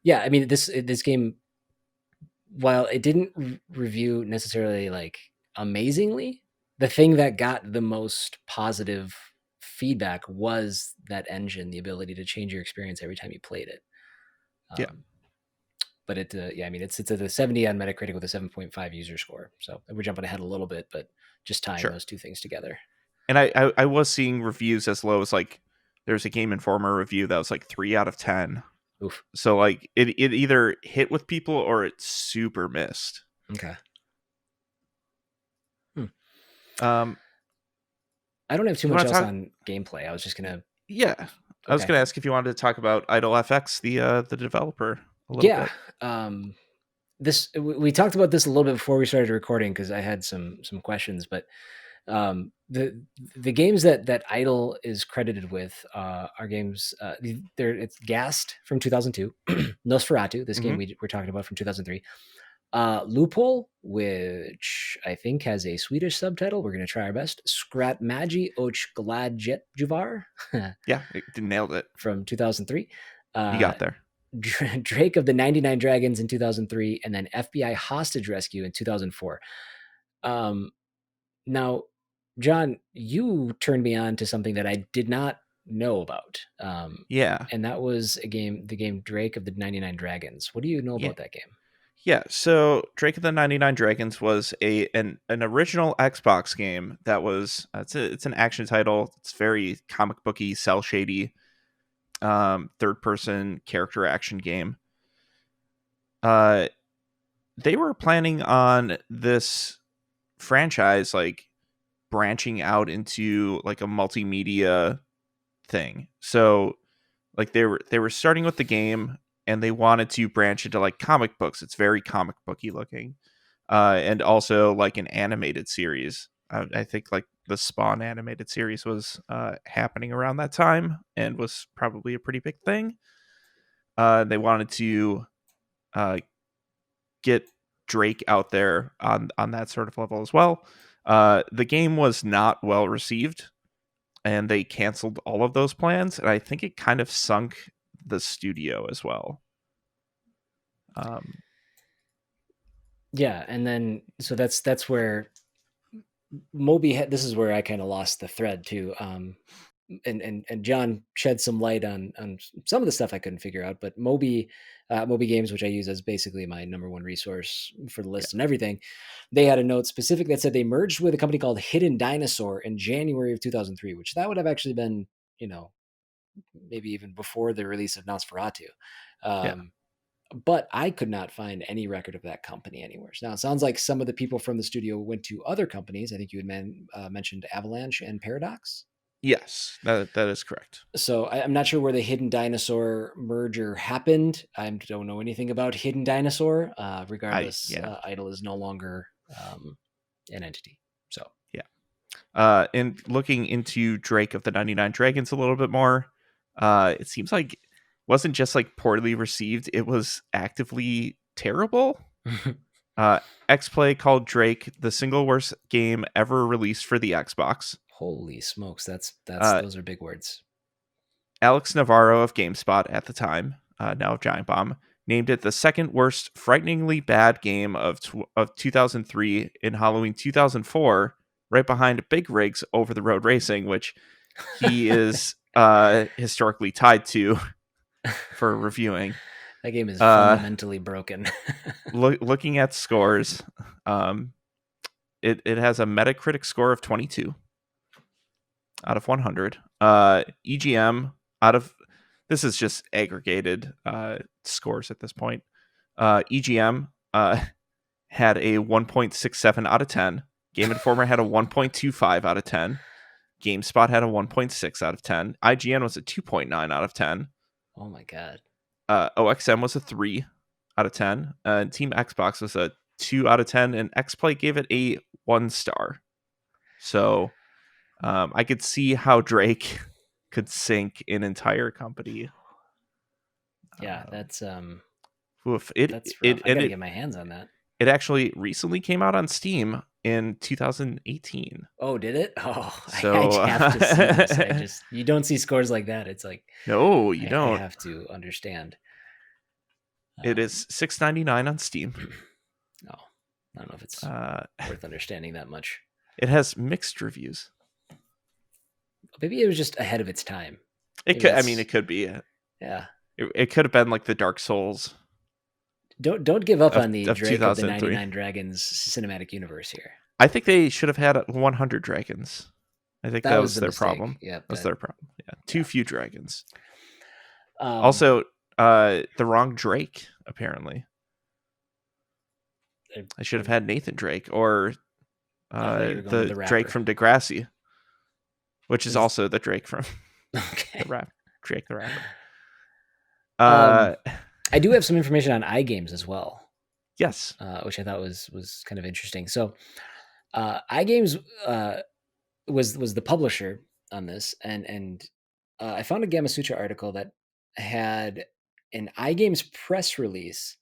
S1: yeah, I mean, this game, while it didn't review necessarily like amazingly, the thing that got the most positive feedback was that engine, the ability to change your experience every time you played it.
S2: Yeah.
S1: But yeah, I mean, it's at a 70 on Metacritic with a 7.5 user score. So we're jumping ahead a little bit, but just tying those two things together.
S2: And I was seeing reviews as low as like, there's a Game Informer review that was like 3 out of 10.
S1: Oof.
S2: So like it either hit with people or it super missed.
S1: Okay.
S2: I
S1: don't have too much else on gameplay. I was just gonna.
S2: Yeah, okay. I was gonna ask if you wanted to talk about Idle FX, the developer, a little bit.
S1: This we talked about this a little bit before we started recording because I had some questions, but the games that Idle is credited with are games. It's Gast from 2002, Nosferatu, this game we're talking about from 2003. Loophole, which I think has a Swedish subtitle. We're going to try our best. Skrat Magi och Gladjetjuvar.
S2: Yeah, nailed it.
S1: From 2003.
S2: You got there.
S1: Drake of the 99 Dragons in 2003, and then FBI Hostage Rescue in 2004. Now, John, you turned me on to something that I did not know about.
S2: Yeah.
S1: And that was the game Drake of the 99 Dragons. What do you know
S2: Yeah.
S1: about that game?
S2: Yeah, so Drake of the 99 Dragons was an original Xbox game that was it's an action title. It's very comic booky, cell shady, third person character action game. Uh, they were planning on this franchise like branching out into like a multimedia thing. So like they were starting with the game and they wanted to branch into like comic books. It's very comic booky looking. And also like an animated series. I think like the Spawn animated series was happening around that time and was probably a pretty big thing. They wanted to uh, get Drake out there on that sort of level as well. The game was not well received, and they canceled all of those plans. And I think it kind of sunk the studio as well.
S1: Yeah, and then so that's where Moby. This is where I kind of lost the thread too. And John shed some light on some of the stuff I couldn't figure out. But Moby Games, which I use as basically my number one resource for the
S2: Yeah.
S1: list and everything, they had a note specific that said they merged with a company called Hidden Dinosaur in January of 2003, which that would have actually been, maybe even before the release of Nosferatu.
S2: Yeah.
S1: Um, but I could not find any record of that company anywhere. Now it sounds like some of the people from the studio went to other companies. I think you had mentioned Avalanche and Paradox.
S2: Yes, that is correct.
S1: So I'm not sure where the Hidden Dinosaur merger happened. I don't know anything about Hidden Dinosaur. Regardless,
S2: Yeah.
S1: Idle is no longer an entity. So
S2: Yeah. And looking into Drake of the 99 Dragons a little bit more, it seems like it wasn't just like poorly received, it was actively terrible. X-Play called Drake the single worst game ever released for the Xbox.
S1: holy smokes, that's
S2: Uh,
S1: those are big words.
S2: Alex Navarro of GameSpot at the time, now of Giant Bomb, named it the second worst frighteningly bad game of 2003 in Halloween 2004, right behind Big Rigs Over the Road Racing, which he is historically tied to for reviewing.
S1: That game is fundamentally broken.
S2: Looking at scores, it has a Metacritic score of 22 out of 100. EGM out of this is just aggregated scores at this point. EGM had a 1.67 out of 10. Game Informer had a 1.25 out of 10. GameSpot had a 1.6 out of 10. IGN was a 2.9 out of 10.
S1: Oh my god.
S2: OXM was a 3 out of 10. Team Xbox was a 2 out of 10, and XPlay gave it a 1 star. So I could see how Drake could sink an entire company.
S1: Yeah, that's
S2: oof,
S1: that's rough. I gotta get my hands on that.
S2: It actually recently came out on Steam in 2018.
S1: Oh, did it? Oh,
S2: So
S1: I have to see this. You don't see scores like that. It's like
S2: no, you don't.
S1: I have to understand.
S2: It is $6.99 on Steam.
S1: No, I don't know if it's worth understanding that much.
S2: It has mixed reviews.
S1: Maybe it was just ahead of its time.
S2: It could. I mean, it could be.
S1: Yeah.
S2: It could have been like the Dark Souls.
S1: Don't give up on the
S2: of
S1: Drake of the 99 Dragons cinematic universe here.
S2: I think they should have had 100 dragons. I think that was their problem.
S1: Yeah,
S2: that was their problem. Yeah, too few dragons.
S1: Also,
S2: the wrong Drake. Apparently, I should have had Nathan Drake or the Drake from Degrassi, which is also the Drake from Drake the rapper.
S1: I do have some information on iGames as well.
S2: Yes,
S1: which I thought was kind of interesting. So, iGames was the publisher on this, and I found a Gamasutra article that had an iGames press release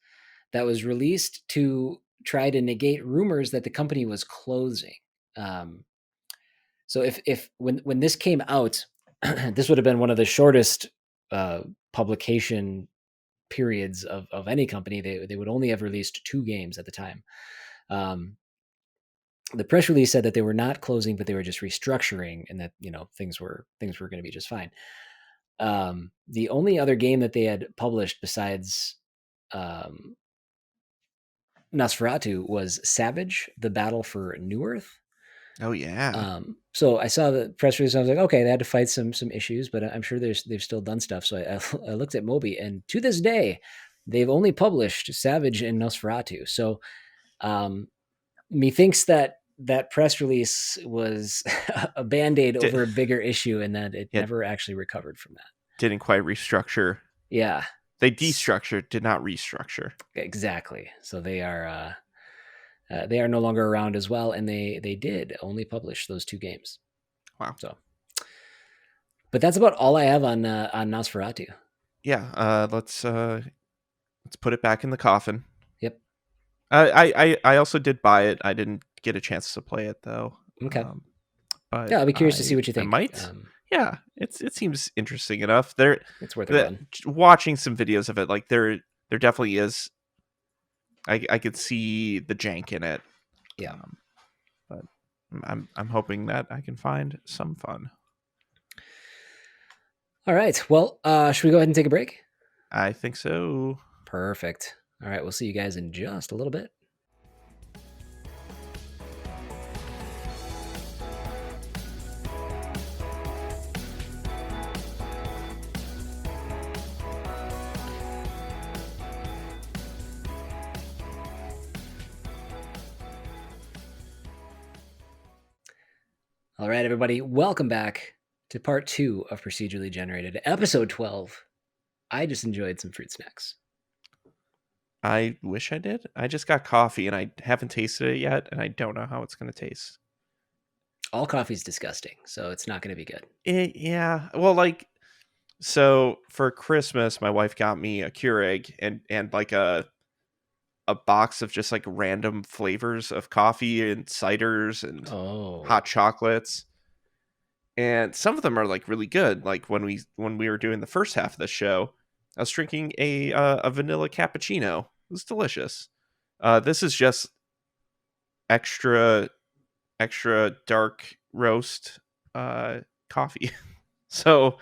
S1: that was released to try to negate rumors that the company was closing. So if when this came out, this would have been one of the shortest publication periods of any company. They would only have released 2 games at the time. The press release said that they were not closing, but they were just restructuring, and that things were going to be just fine. The only other game that they had published besides Nosferatu was Savage: The Battle for New Earth.
S2: Oh yeah.
S1: So I saw the press release and I was like, okay, they had to fight some issues, but I'm sure they've still done stuff. So I looked at Moby, and to this day, they've only published Savage and Nosferatu. So methinks that press release was a band-aid over a bigger issue, and that it never actually recovered from that.
S2: Didn't quite restructure.
S1: Yeah.
S2: They destructured, did not restructure.
S1: Exactly. So they are no longer around as well, and they did only publish those 2 games.
S2: Wow.
S1: So, but that's about all I have on Nosferatu.
S2: Yeah. Let's put it back in the coffin.
S1: Yep.
S2: I also did buy it. I didn't get a chance to play it though.
S1: Okay.
S2: But
S1: yeah, I'll be curious to see what you think.
S2: I might. Yeah, it seems interesting enough.
S1: It's worth a run.
S2: Watching some videos of it, like there definitely is. I could see the jank in it.
S1: Yeah,
S2: but I'm hoping that I can find some fun.
S1: All right. Well, should we go ahead and take a break?
S2: I think so.
S1: Perfect. All right. We'll see you guys in just a little bit. All right, everybody. Welcome back to part 2 of Procedurally Generated, episode 12. I just enjoyed some fruit snacks.
S2: I wish I did. I just got coffee and I haven't tasted it yet, and I don't know how it's going to taste.
S1: All coffee's disgusting, so it's not going to be good.
S2: Yeah. Well, so for Christmas, my wife got me a Keurig and like a box of just like random flavors of coffee and ciders and hot chocolates. And some of them are like really good. Like when we were doing the first half of the show, I was drinking a vanilla cappuccino. It was delicious. This is just extra dark roast coffee. So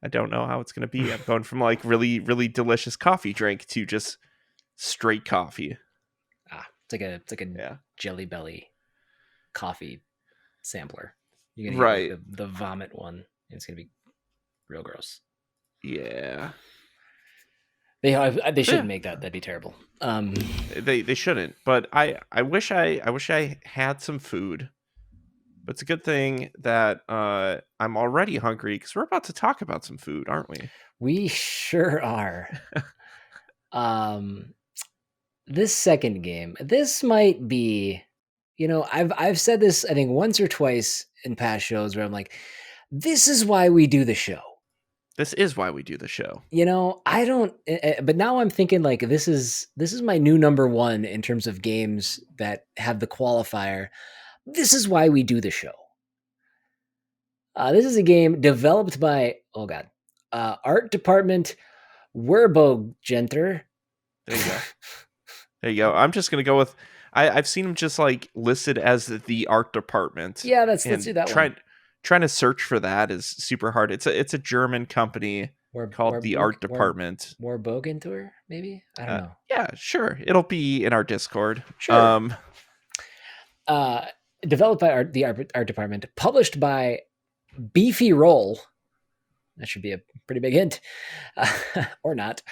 S2: I don't know how it's going to be. I'm going from like really, really delicious coffee drink to just straight coffee.
S1: It's like a Jelly Belly coffee sampler. You're going to get the vomit one. And it's going to be real gross.
S2: Yeah.
S1: They shouldn't make that. That'd be terrible.
S2: They shouldn't. But I wish I had some food. But it's a good thing that I'm already hungry because we're about to talk about some food, aren't we?
S1: We sure are. This second game, this might be, I've said this, I think, once or twice in past shows where I'm like, this is why we do the show.
S2: This is why we do the show.
S1: I don't, but now I'm thinking like this is my new number 1 in terms of games that have the qualifier. This is why we do the show. This is a game developed by, art department Werbogenter.
S2: There you go. There you go. I'm just going to go with, I've seen them just like listed as the art department.
S1: Yeah, let's do that one.
S2: Trying to search for that is super hard. It's a German company called the art department.
S1: Werbogenter, maybe? I don't know.
S2: Yeah, sure. It'll be in our Discord.
S1: Sure. Developed by the art department, published by BiFi Roll. That should be a pretty big hint, or not.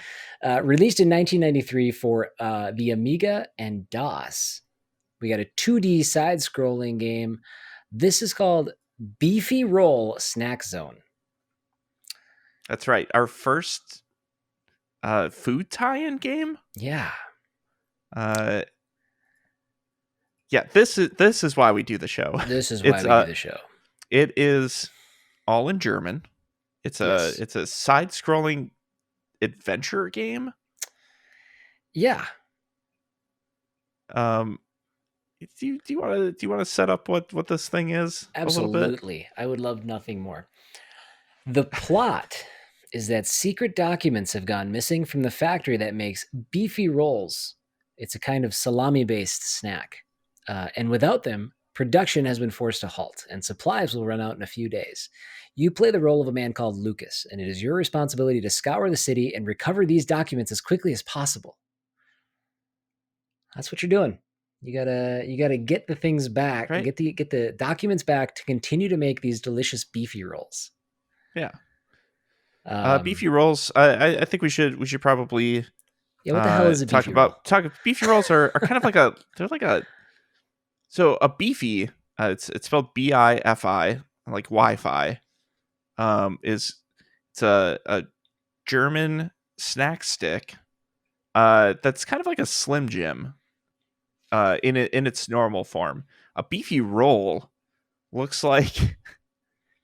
S1: Released in 1993 for the Amiga and DOS. We got a 2D side-scrolling game. This is called BiFi Roll Snack Zone.
S2: That's right. Our first food tie-in game.
S1: Yeah.
S2: Yeah. This is why we do the show.
S1: This is why we do the show.
S2: It is all in German. It's a side-scrolling adventure game.
S1: Yeah.
S2: Do you want to set up what this thing is?
S1: Absolutely.
S2: A little bit?
S1: I would love nothing more. The plot is that secret documents have gone missing from the factory that makes BiFi rolls It's a kind of salami-based snack. And without them, production has been forced to halt, and supplies will run out in a few days. You play the role of a man called Lucas, and it is your responsibility to scour the city and recover these documents as quickly as possible. That's what you're doing. You gotta get the things back,
S2: Right.
S1: get the documents back to continue to make these delicious beefy rolls.
S2: Yeah. Beefy rolls. I think we should probably
S1: yeah. What the hell is a beefy roll?
S2: Beefy rolls are kind of like they're like a beefy. It's spelled BiFi, like Wi-Fi. It's a German snack stick. That's kind of like a Slim Jim. In its normal form, a beefy roll looks like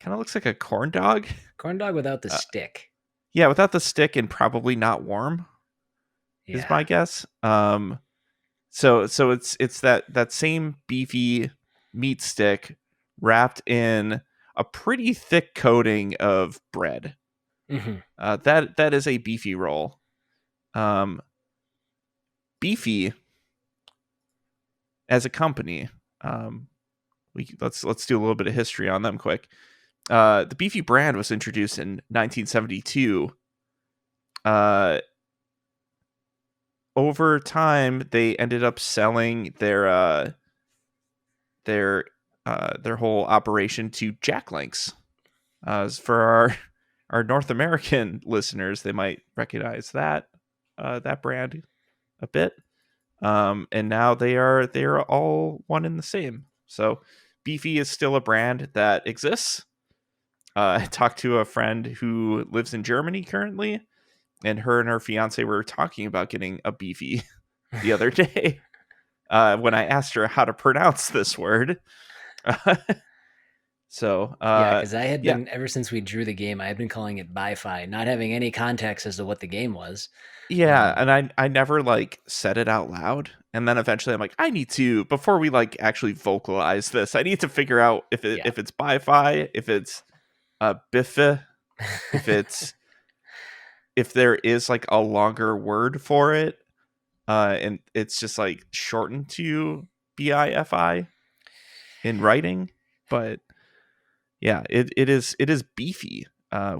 S2: a corn dog.
S1: Corn dog without the stick.
S2: Yeah, without the stick and probably not warm.
S1: Yeah.
S2: Is my guess. So it's that same beefy meat stick wrapped in a pretty thick coating of bread.
S1: Mm-hmm.
S2: That is a beefy roll. Beefy as a company, let's do a little bit of history on them quick. The Beefy brand was introduced in 1972. Over time, they ended up selling their whole operation to Jack Links. For our North American listeners, they might recognize that brand a bit. And now they are all one and the same. So Beefy is still a brand that exists. I talked to a friend who lives in Germany currently, and her fiance were talking about getting a Beefy the other day when I asked her how to pronounce this word. So
S1: because I had been, ever since we drew the game, I had been calling it BiFi, not having any context as to what the game was.
S2: Yeah, and I never like said it out loud, and then eventually I'm like, I need to, before we like actually vocalize this, I need to figure out if it's BiFi, if it's BiFi, if there is like a longer word for it, and it's just like shortened to BiFi in writing, but yeah, it is beefy,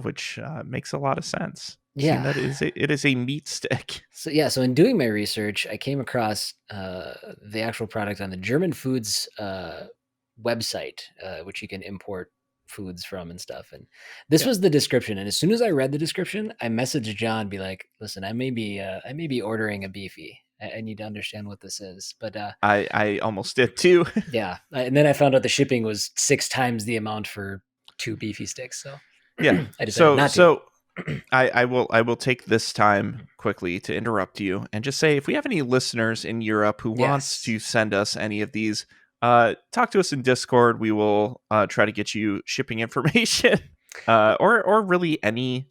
S2: which makes a lot of sense.
S1: Yeah,
S2: that it is a meat stick.
S1: So in doing my research, I came across the actual product on the German Foods website, which you can import foods from and stuff. And this was the description. And as soon as I read the description, I messaged John, be like, "Listen, I may be ordering a beefy. I need to understand what this is." But
S2: I almost did too.
S1: Yeah, and then I found out the shipping was 6 times the amount for 2 beefy sticks. So
S2: yeah,
S1: I decided not to.
S2: I will take this time quickly to interrupt you and just say, if we have any listeners in Europe who wants to send us any of these, talk to us in Discord. We will try to get you shipping information, or really any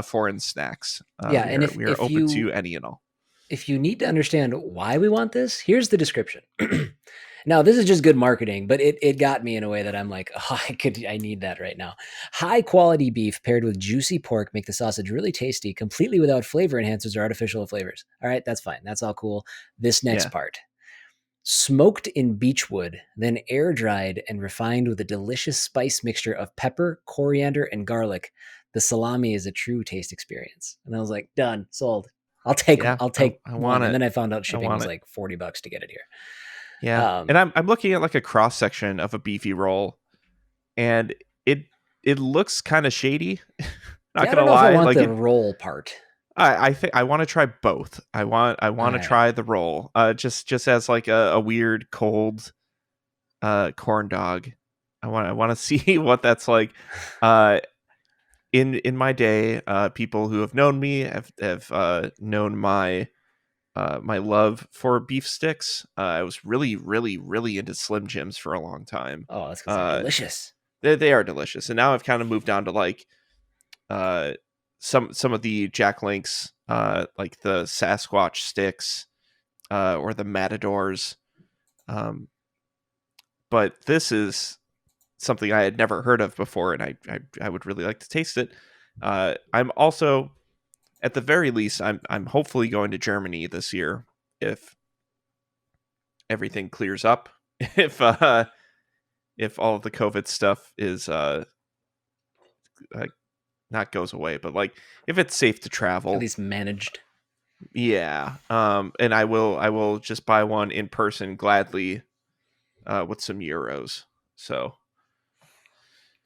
S2: foreign snacks.
S1: And
S2: we are open to any and all.
S1: If you need to understand why we want this, here's the description. Now, this is just good marketing, but it got me in a way that I'm like, oh, I need that right now. High quality beef paired with juicy pork make the sausage really tasty, completely without flavor enhancers or artificial flavors. All right, that's fine. That's all cool. This next part. Smoked in beechwood, then air dried and refined with a delicious spice mixture of pepper, coriander, and garlic. The salami is a true taste experience. And I was like, done, sold. I'll take
S2: I
S1: one.
S2: want it.
S1: And then I found out shipping was like $40 to get it here.
S2: Yeah. And I'm looking at like a cross section of a beefy roll, and it looks kind of shady. Not gonna lie.
S1: I want the roll part.
S2: I think I want to try both. I want to try the roll. Just as like a weird cold corn dog. I want to see what that's like. In my day, people who have known me have known my my love for beef sticks. I was really, really, really into Slim Jims for a long time.
S1: Oh, that's because they're delicious.
S2: They are delicious, and now I've kind of moved on to like some of the Jack Links, like the Sasquatch sticks, or the Matadors. But this is something I had never heard of before, and I would really like to taste it. I'm also, at the very least, I'm hopefully going to Germany this year, if everything clears up. if if all of the COVID stuff is not goes away, but like if it's safe to travel,
S1: at least managed.
S2: Yeah. And I will just buy one in person gladly, with some euros. So.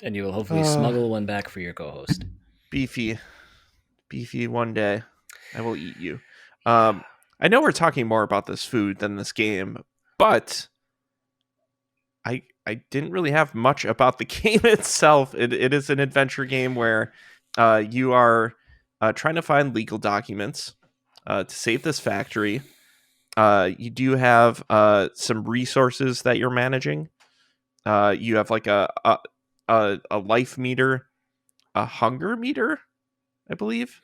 S1: And you will hopefully smuggle one back for your co-host.
S2: BiFi one day. I will eat you. I know we're talking more about this food than this game, but I didn't really have much about the game itself. It is an adventure game where you are trying to find legal documents to save this factory. You do have some resources that you're managing. You have like a life meter, a hunger meter, I believe,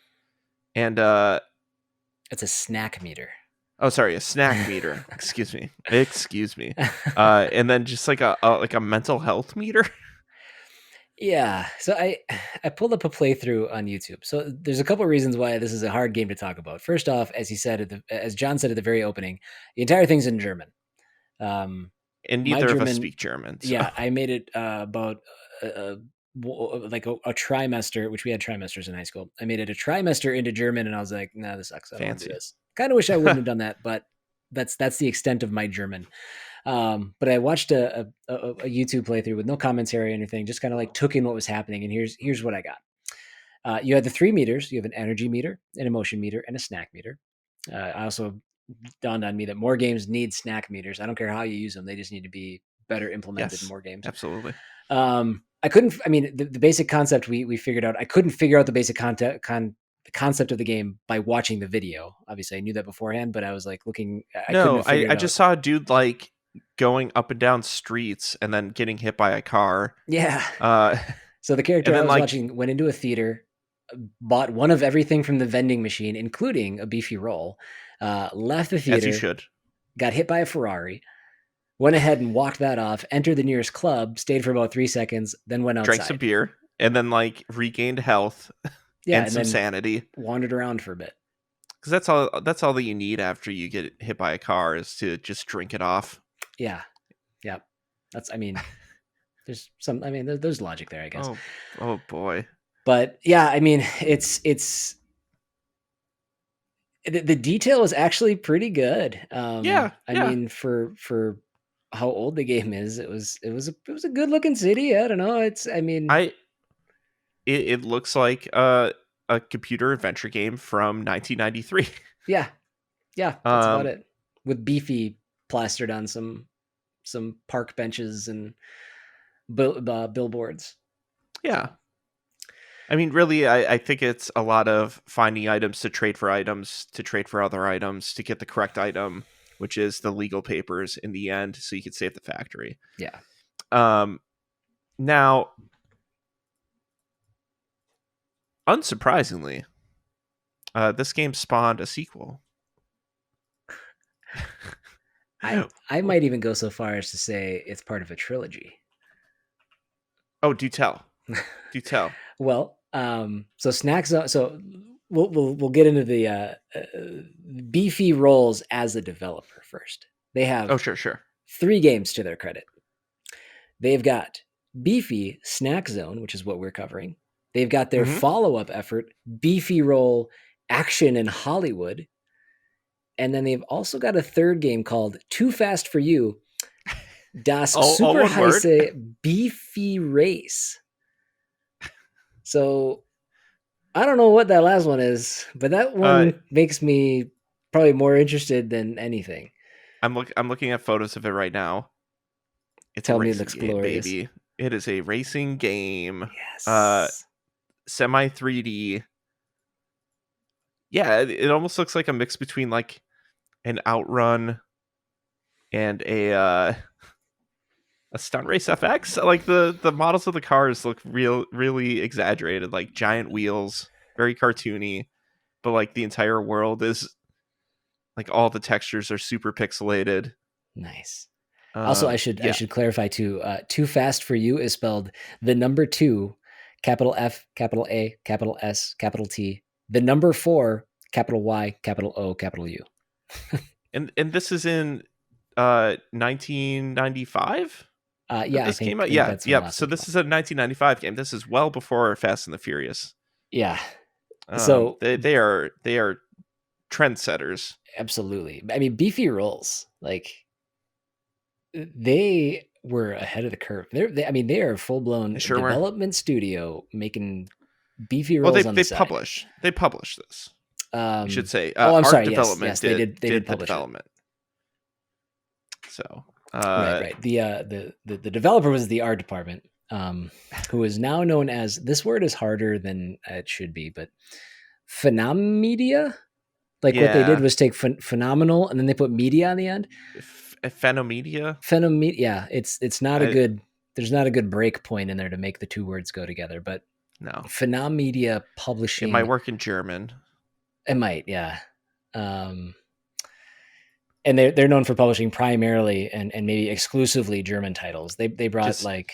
S2: and
S1: it's a snack meter.
S2: Oh, sorry, a snack meter. Excuse me. And then just like a mental health meter.
S1: Yeah. So I pulled up a playthrough on YouTube. So there's a couple of reasons why this is a hard game to talk about. First off, as John said at the very opening, the entire thing's in German.
S2: And neither of us speak German. So.
S1: Yeah, I made it about like a trimester, which we had trimesters in high school. I made it a trimester into German, and I was like, "Nah, this sucks. I don't want to do this." Kind of wish I wouldn't have done that, but that's the extent of my German. But I watched a YouTube playthrough with no commentary or anything, just kind of like took in what was happening. And here's what I got. You had the 3 meters. You have an energy meter, an emotion meter, and a snack meter. I also dawned on me that more games need snack meters. I don't care how you use them; they just need to be better implemented in more games.
S2: Absolutely.
S1: I couldn't. I mean, the basic concept we figured out. I couldn't figure out the basic concept of the game by watching the video. Obviously, I knew that beforehand, but I was like looking.
S2: I just saw a dude like going up and down streets and then getting hit by a car.
S1: Yeah. So the character I was watching went into a theater, bought one of everything from the vending machine, including a BiFi roll, left the theater.
S2: As you should.
S1: Got hit by a Ferrari, went ahead and walked that off, entered the nearest club, stayed for about 3 seconds, then went outside.
S2: Drank some beer, and then like regained health and some sanity.
S1: Wandered around for a bit.
S2: Because that's all that you need after you get hit by a car is to just drink it off.
S1: Yeah. Yeah. There's logic there, I guess.
S2: Oh boy.
S1: But yeah, I mean, it's the detail is actually pretty good. I mean, for how old the game is, it was a good looking city. I don't know.
S2: It looks like a computer adventure game from 1993.
S1: Yeah, that's about it. With BiFi plastered on some park benches and billboards.
S2: Yeah. I mean, really, I think it's a lot of finding items to trade for items, to trade for other items, to get the correct item, which is the legal papers in the end, so you can save the factory.
S1: Yeah.
S2: Now, unsurprisingly, this game spawned a sequel.
S1: I might even go so far as to say it's part of a trilogy.
S2: Oh, do tell. Do tell.
S1: Well, so Snack Zone. So we'll get into the BiFi roles as a developer first. They have
S2: sure
S1: 3 games to their credit. They've got BiFi Snack Zone, which is what we're covering. They've got their follow-up effort, BiFi Roll Action in Hollywood. And then they've also got a third game called Too Fast for You, Das Super Heiße BiFi Race. So I don't know what that last one is, but that one makes me probably more interested than anything.
S2: I'm looking at photos of it right now.
S1: Tell me it looks glorious.
S2: Baby. It is a racing game.
S1: Yes.
S2: Semi 3D. Yeah, it almost looks like a mix between like an Outrun and a Stunt Race FX. Like the models of the cars look really exaggerated, like giant wheels, very cartoony, but like the entire world is like all the textures are super pixelated.
S1: Nice. Also, I should clarify too. Too Fast for You is spelled the number 2, capital F, capital A, capital S, capital T, the number 4, capital Y, capital O, capital U.
S2: and this is in 1995.
S1: Yeah,
S2: This came
S1: I
S2: out.
S1: think
S2: Yeah,
S1: that's when the
S2: yep.
S1: last
S2: So
S1: one came
S2: this
S1: out.
S2: is a 1995 game. This is well before Fast and the Furious.
S1: Yeah. So
S2: They are trendsetters.
S1: absolutely. I mean, BiFi rolls, like, they were ahead of the curve. I mean, they are a full blown
S2: They sure were.
S1: development studio making BiFi
S2: Well,
S1: rolls on the side.
S2: they publish this. You should say
S1: I'm
S2: art
S1: sorry.
S2: development
S1: Yes, they did. They did
S2: the
S1: publish it.
S2: development. So
S1: Right. The developer was the art department, who is now known as, this word is harder than it should be, but Phenomedia. Like, what they did was take phenomenal and then they put media on the end.
S2: Phenomedia.
S1: Yeah, it's not a good. There's not a good break point in there to make the two words go together. But
S2: no,
S1: Phenomedia Publishing.
S2: It might work in German.
S1: It might, yeah. And they're known for publishing primarily and maybe exclusively German titles. They brought some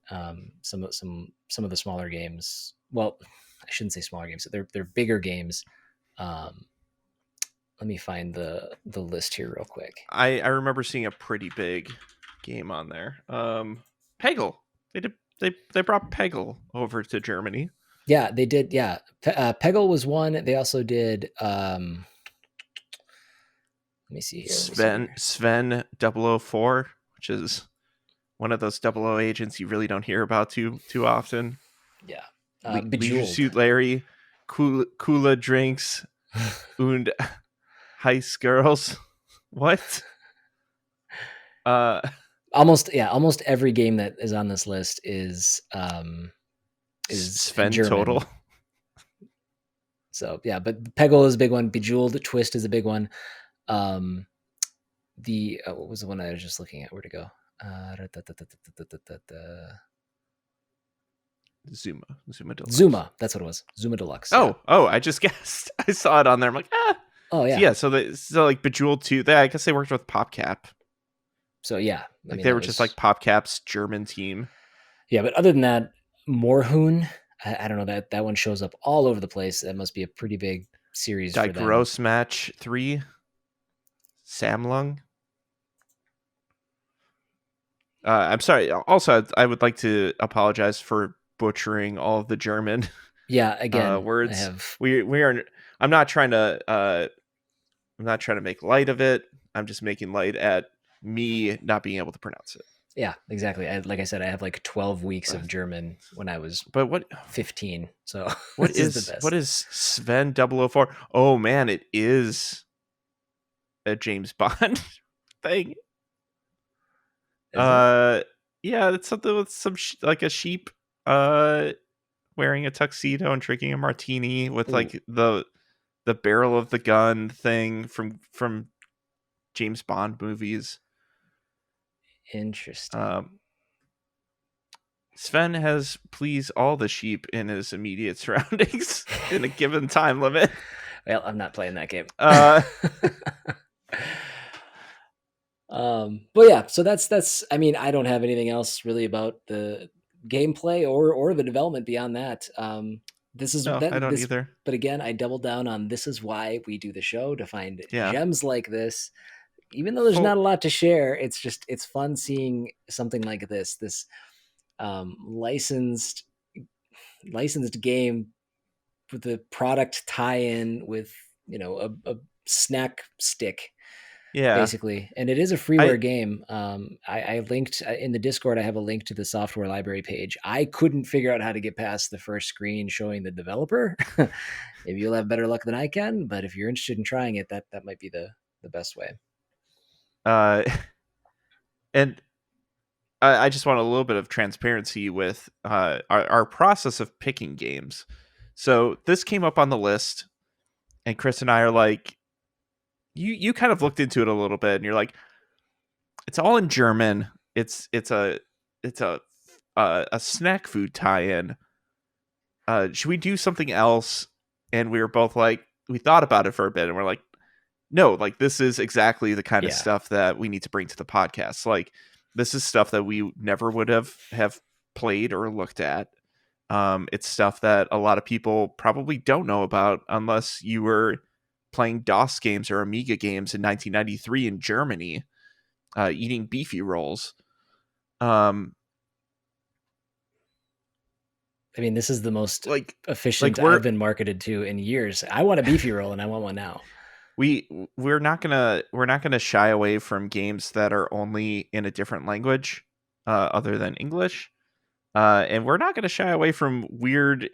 S1: of the smaller games. Well, I shouldn't say smaller games. They're bigger games. Let me find the list here real quick.
S2: I remember seeing a pretty big game on there. Peggle. They brought Peggle over to Germany.
S1: Yeah, they did. Yeah, Peggle was one. They also did. Let me see here.
S2: Sven 004, which is one of those 00 agents you really don't hear about too often.
S1: Yeah.
S2: Leisure Suit Larry, Kula drinks, und Heist girls. What?
S1: Almost every game that is on this list is
S2: Sven
S1: German.
S2: Total.
S1: So yeah, but Peggle is a big one. Bejeweled Twist is a big one. What was the one I was just looking at? Where'd it go?
S2: Zuma Deluxe.
S1: Zuma, that's what it was. Zuma Deluxe.
S2: Oh, I just guessed. I saw it on there. I'm like, ah.
S1: Oh yeah.
S2: So like Bejeweled 2. I guess they worked with PopCap.
S1: So yeah,
S2: they were just like PopCap's German team.
S1: Yeah, but other than that, Moorhuhn, I don't know, that one shows up all over the place. That must be a pretty big series.
S2: Die Gross Match 3, Samlung. I'm sorry. Also, I would like to apologize for butchering all of the German.
S1: Yeah, again,
S2: words. We are. I'm not trying to make light of it. I'm just making light at me not being able to pronounce it.
S1: Yeah, exactly. Like I said, I have like 12 weeks of German when I was 15. So
S2: what is Sven 004? Oh man, it is a James Bond thing. Yeah, it's something with some like a sheep wearing a tuxedo and drinking a martini with like the barrel of the gun thing from James Bond movies.
S1: Interesting.
S2: Sven has pleased all the sheep in his immediate surroundings in a given time limit.
S1: Well, I'm not playing that game. But yeah, so that's. I mean, I don't have anything else really about the gameplay or the development beyond that. This is
S2: I don't either.
S1: But again, I doubled down on this is why we do the show, to find gems like this. Even though there's not a lot to share, it's fun seeing something like this licensed game with the product tie-in with a snack stick.
S2: Yeah,
S1: basically, and it is a freeware game. I linked in the Discord. I have a link to the software library page. I couldn't figure out how to get past the first screen showing the developer. Maybe you'll have better luck than I can, but if you're interested in trying it, that might be the best way.
S2: And I just want a little bit of transparency with our process of picking games. So this came up on the list, and Chris and I are like, you kind of looked into it a little bit, and you're like, it's all in German. It's a snack food tie-in. Should we do something else? And we were both like, we thought about it for a bit, and we're like, no, like this is exactly the kind of stuff that we need to bring to the podcast. Like this is stuff that we never would have played or looked at. It's stuff that a lot of people probably don't know about unless you were playing DOS games or Amiga games in 1993 in Germany. eating beefy rolls. Um,
S1: I mean, this is the most
S2: like
S1: efficient
S2: we're
S1: I've been marketed to in years. I want a beefy roll, and I want one now.
S2: we're not gonna shy away from games that are only in a different language other than English, and we're not gonna shy away from weird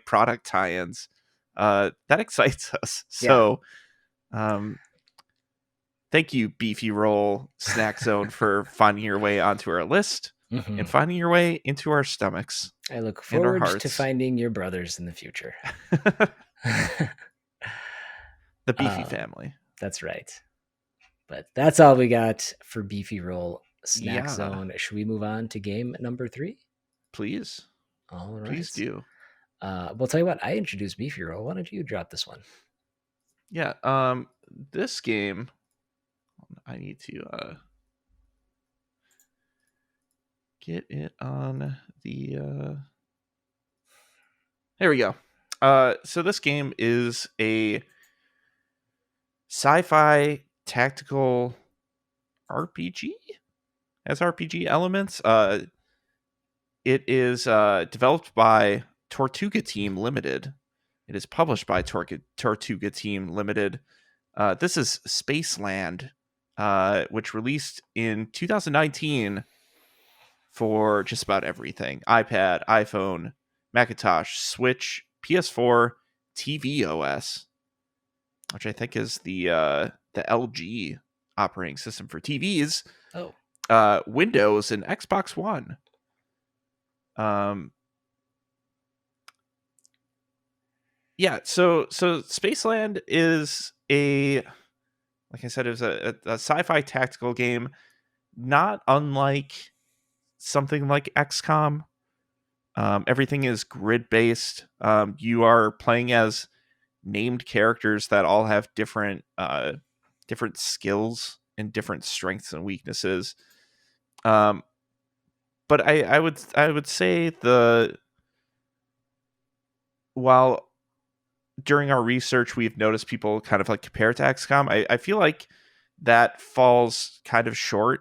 S2: product tie-ins. That excites us.
S1: Yeah.
S2: So thank you, Beefy Roll Snack Zone, for finding your way onto our list and finding your way into our stomachs.
S1: I look
S2: and our
S1: forward to
S2: hearts.
S1: finding your brothers in the future.
S2: The Beefy family.
S1: That's right. But that's all we got for Beefy Roll Snack
S2: Yeah.
S1: Zone. Should we move on to game number 3?
S2: Please.
S1: All right.
S2: Please do.
S1: We'll tell you what, I introduced Beefy Roll. Why don't you drop this one?
S2: Yeah. This game, I need to get it on the there we go. So this game is a sci-fi tactical RPG. Has RPG elements. It is developed by Tortuga Team Limited. It is published by Tortuga Team Limited. This is Spaceland, which released in 2019 for just about everything: iPad, iPhone, Macintosh, Switch, PS4, TV OS, which I think is the LG operating system for TVs.
S1: Oh.
S2: Windows and Xbox One. Yeah, so Spaceland is like I said, it was a sci-fi tactical game, not unlike something like XCOM. Everything is grid-based. You are playing as named characters that all have different skills and different strengths and weaknesses. But I would say while during our research we've noticed people kind of like compare it to XCOM, I feel like that falls kind of short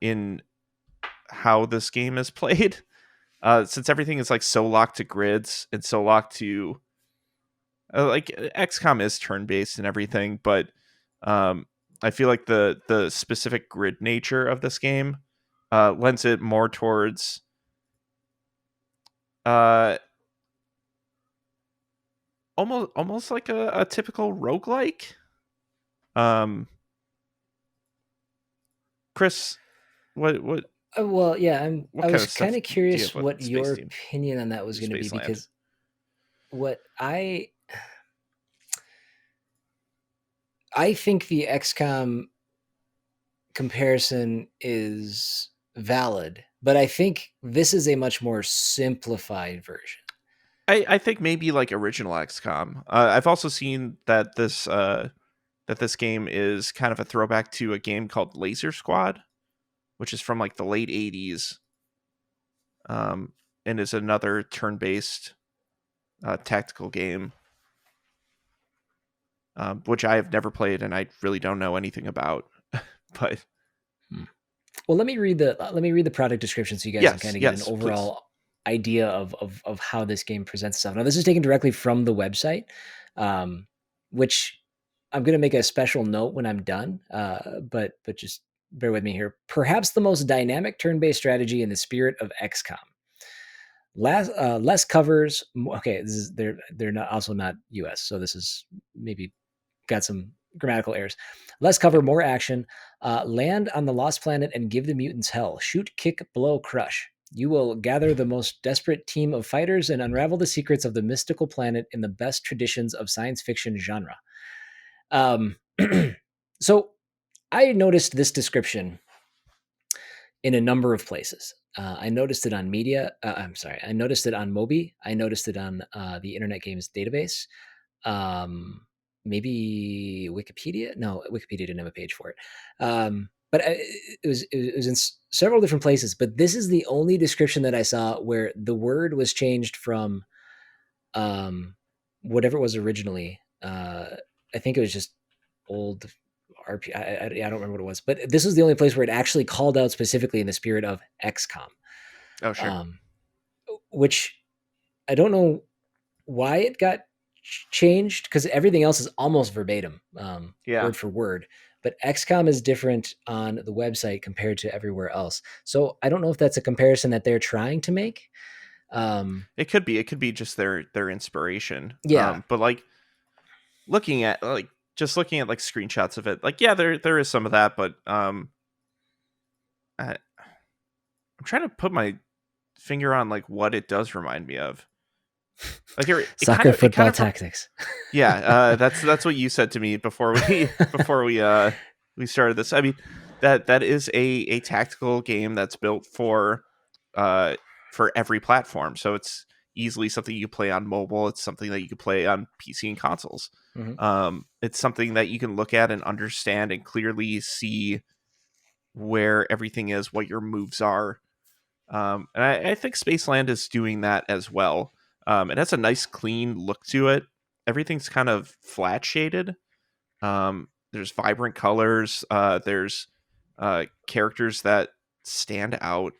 S2: in how this game is played, since everything is like so locked to grids and so locked to like XCOM is turn-based and everything, but I feel like the specific grid nature of this game lends it more towards almost like a typical roguelike. Chris, what
S1: well, yeah, I was kind of
S2: do you
S1: curious
S2: have with
S1: what your
S2: Space Team?
S1: opinion on that was going to be,
S2: Spaceland.
S1: because what I think the XCOM comparison is valid, but I think this is a much more simplified version.
S2: I think maybe like original XCOM. I've also seen that this game is kind of a throwback to a game called Laser Squad, which is from like the late 80s, and is another turn-based tactical game, which I have never played and I really don't know anything about. But
S1: well, let me read the product description so you guys can kind of get an overall idea of how this game presents itself. Now, this is taken directly from the website, which I'm going to make a special note when I'm done, but just bear with me here. Perhaps the most dynamic turn-based strategy in the spirit of XCOM. Less covers. Okay, this is they're not also not US, so this is maybe got some grammatical errors. Less cover, more action. Land on the lost planet and give the mutants hell. Shoot, kick, blow, crush. You will gather the most desperate team of fighters and unravel the secrets of the mystical planet in the best traditions of science fiction genre. So I noticed this description in a number of places. I noticed it on media. I noticed it on Moby. I noticed it on the Internet Games Database. Maybe Wikipedia. No, Wikipedia didn't have a page for it. But it was in several different places. But this is the only description that I saw where the word was changed from whatever it was originally. I think it was just old RP. I don't remember what it was, but this was the only place where it actually called out specifically in the spirit of XCOM.
S2: Oh, sure.
S1: Which I don't know why it got changed, because everything else is almost verbatim, word for word. But XCOM is different on the website compared to everywhere else. So I don't know if that's a comparison that they're trying to make.
S2: It could be. It could be just their inspiration.
S1: Yeah.
S2: But like looking at like screenshots of it, like there is some of that, but I'm trying to put my finger on like what it does remind me of. Like
S1: Soccer, football, tactics.
S2: Yeah, that's what you said to me before we started this. I mean, that is a tactical game that's built for every platform. So it's easily something you play on mobile. It's something that you can play on PC and consoles.
S1: Mm-hmm.
S2: It's something that you can look at and understand and clearly see where everything is, what your moves are. And I think Spaceland is doing that as well. It has a nice clean look to it. Everything's kind of flat shaded. There's vibrant colors. There's characters that stand out.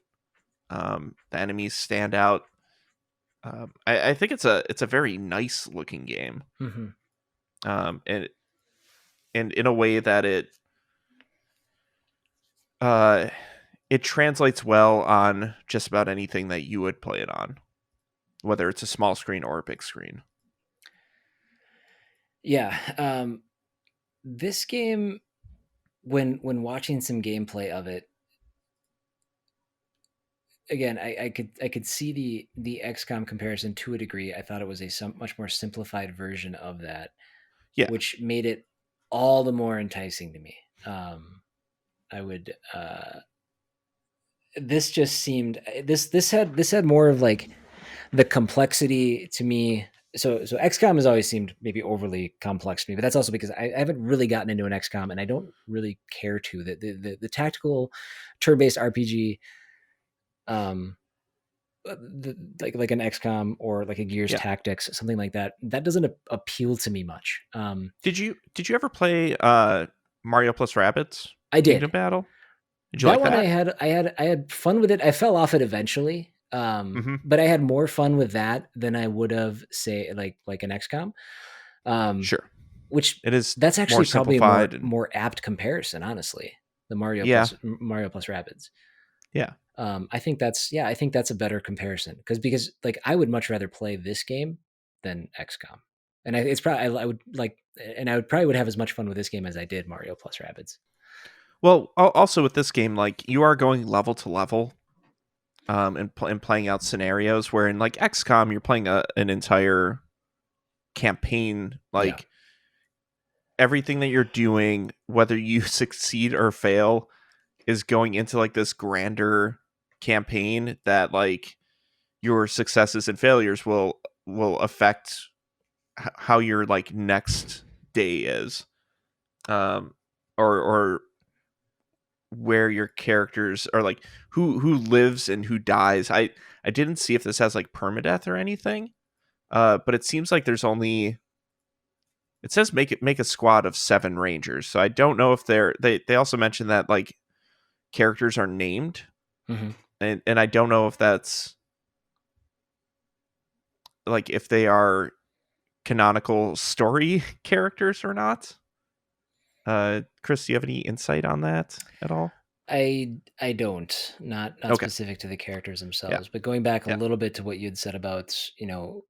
S2: The enemies stand out. I think it's a very nice looking game.
S1: Mm-hmm.
S2: And in a way that it translates well on just about anything that you would play it on, whether it's a small screen or a big screen.
S1: Yeah. This game, when watching some gameplay of it, again, I could see the XCOM comparison to a degree. I thought it was a much more simplified version of that,
S2: Yeah.
S1: which made it all the more enticing to me. I would. This just seemed this had more of like the complexity to me. So XCOM has always seemed maybe overly complex to me, but that's also because I haven't really gotten into an XCOM, and I don't really care to. The tactical turn-based RPG, like an XCOM or like a Gears Tactics, something like that, that doesn't appeal to me much.
S2: Did you ever play Mario plus Rabbids?
S1: I did.
S2: Kingdom Battle. Did you
S1: that
S2: like
S1: one
S2: that?
S1: I had fun with it. I fell off it eventually. But I had more fun with that than I would have, say, like an XCOM.
S2: Sure.
S1: Which
S2: it is.
S1: That's actually probably a more apt comparison, honestly. The Mario plus Rabbids.
S2: Yeah.
S1: I think that's a better comparison because like I would much rather play this game than XCOM, and it's probably I would like, and I would probably have as much fun with this game as I did Mario plus Rabbids.
S2: Well, also with this game, like you are going level to level, and playing out scenarios. Where in like XCOM, you're playing an entire campaign, like everything that you're doing, whether you succeed or fail, is going into like this grander campaign that like your successes and failures will affect how your like next day is, or where your characters are, like who lives and who dies. I didn't see if this has like permadeath or anything, but it seems like there's only, it says make a squad of 7 rangers, so I don't know if they also mentioned that like characters are named.
S1: Mm-hmm.
S2: And I don't know if that's like if they are canonical story characters or not. Chris, do you have any insight on that at all?
S1: I don't, not specific to the characters themselves, but going back a little bit to what you'd said about,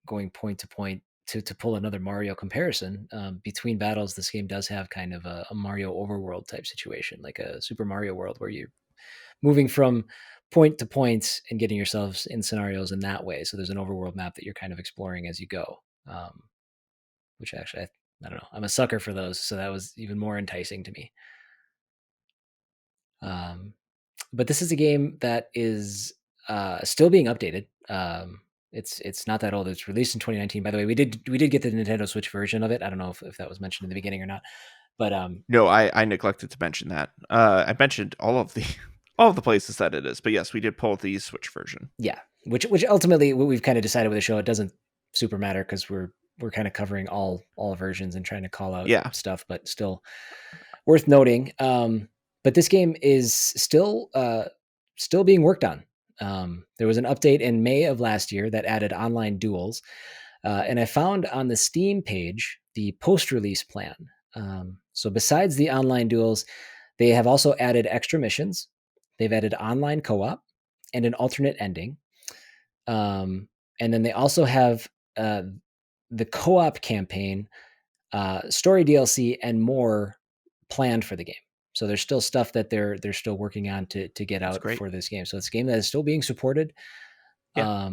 S1: going point to point to pull another Mario comparison, between battles, this game does have kind of a Mario overworld type situation, like a Super Mario World, where you're moving from point to point and getting yourselves in scenarios in that way. So there's an overworld map that you're kind of exploring as you go, which actually, I don't know, I'm a sucker for those. So that was even more enticing to me. But this is a game that is still being updated. It's not that old. It's released in 2019. By the way, we did get the Nintendo Switch version of it. I don't know if that was mentioned in the beginning or not. But
S2: no, I neglected to mention that. I mentioned all of the places that it is, but yes, we did pull the Switch version.
S1: Yeah, which ultimately we've kind of decided with the show, it doesn't super matter because we're kind of covering all versions and trying to call out stuff, but still worth noting. But this game is still being worked on. There was an update in May of last year that added online duels, and I found on the Steam page the post-release plan. So besides the online duels, they have also added extra missions. They've added online co-op and an alternate ending. And then they also have the co-op campaign, story DLC, and more planned for the game. So there's still stuff that they're still working on to get
S2: That's
S1: out
S2: great.
S1: for this game. So it's a game that is still being supported.
S2: Yeah.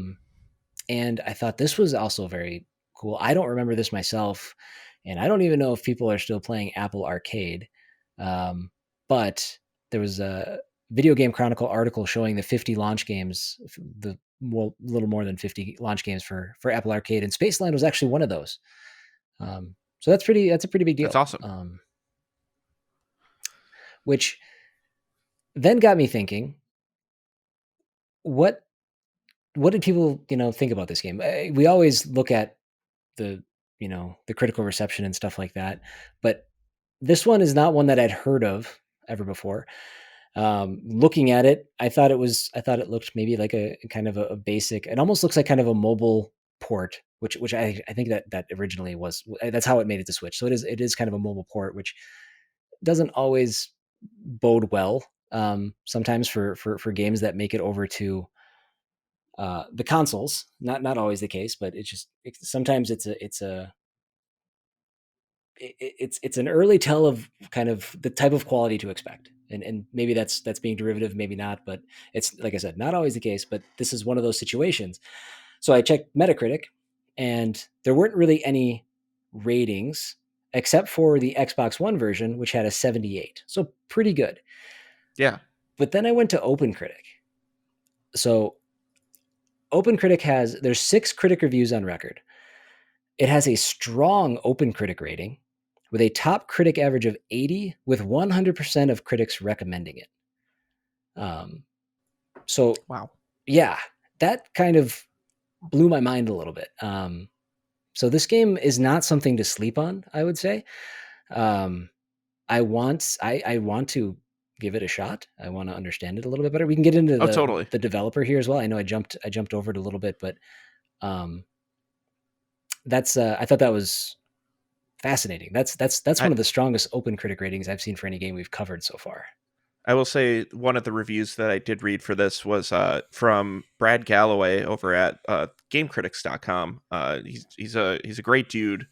S1: And I thought this was also very cool. I don't remember this myself, and I don't even know if people are still playing Apple Arcade. But there was a Video Game Chronicle article showing the 50 launch games, the little more than 50 launch games for Apple Arcade, and Spaceland was actually one of those. So that's a pretty big deal.
S2: That's awesome.
S1: Which then got me thinking, what did people think about this game? We always look at the the critical reception and stuff like that, but this one is not one that I'd heard of ever before. Looking at it, I thought it looked maybe like a kind of a basic. It almost looks like kind of a mobile port, which I think that originally was. That's how it made it to Switch. So it is kind of a mobile port, which doesn't always bode well. Sometimes for games that make it over to the consoles. Not always the case, but sometimes it's an early tell of kind of the type of quality to expect. And maybe that's being derivative, maybe not, but it's, like I said, not always the case, but this is one of those situations. So I checked Metacritic, and there weren't really any ratings except for the Xbox One version, which had a 78. So pretty good.
S2: Yeah.
S1: But then I went to OpenCritic. So OpenCritic there's 6 critic reviews on record. It has a strong OpenCritic rating with a top critic average of 80, with 100% of critics recommending it. So
S2: wow,
S1: yeah, that kind of blew my mind a little bit. So this game is not something to sleep on, I would say. I want to give it a shot. I want to understand it a little bit better. We can get into
S2: totally.
S1: the developer here as well. I know I jumped over it a little bit, but that's I thought that was fascinating. That's one of the strongest OpenCritic ratings I've seen for any game we've covered so far.
S2: I will say one of the reviews that I did read for this was from Brad Galloway over at GameCritics.com. He's a great dude.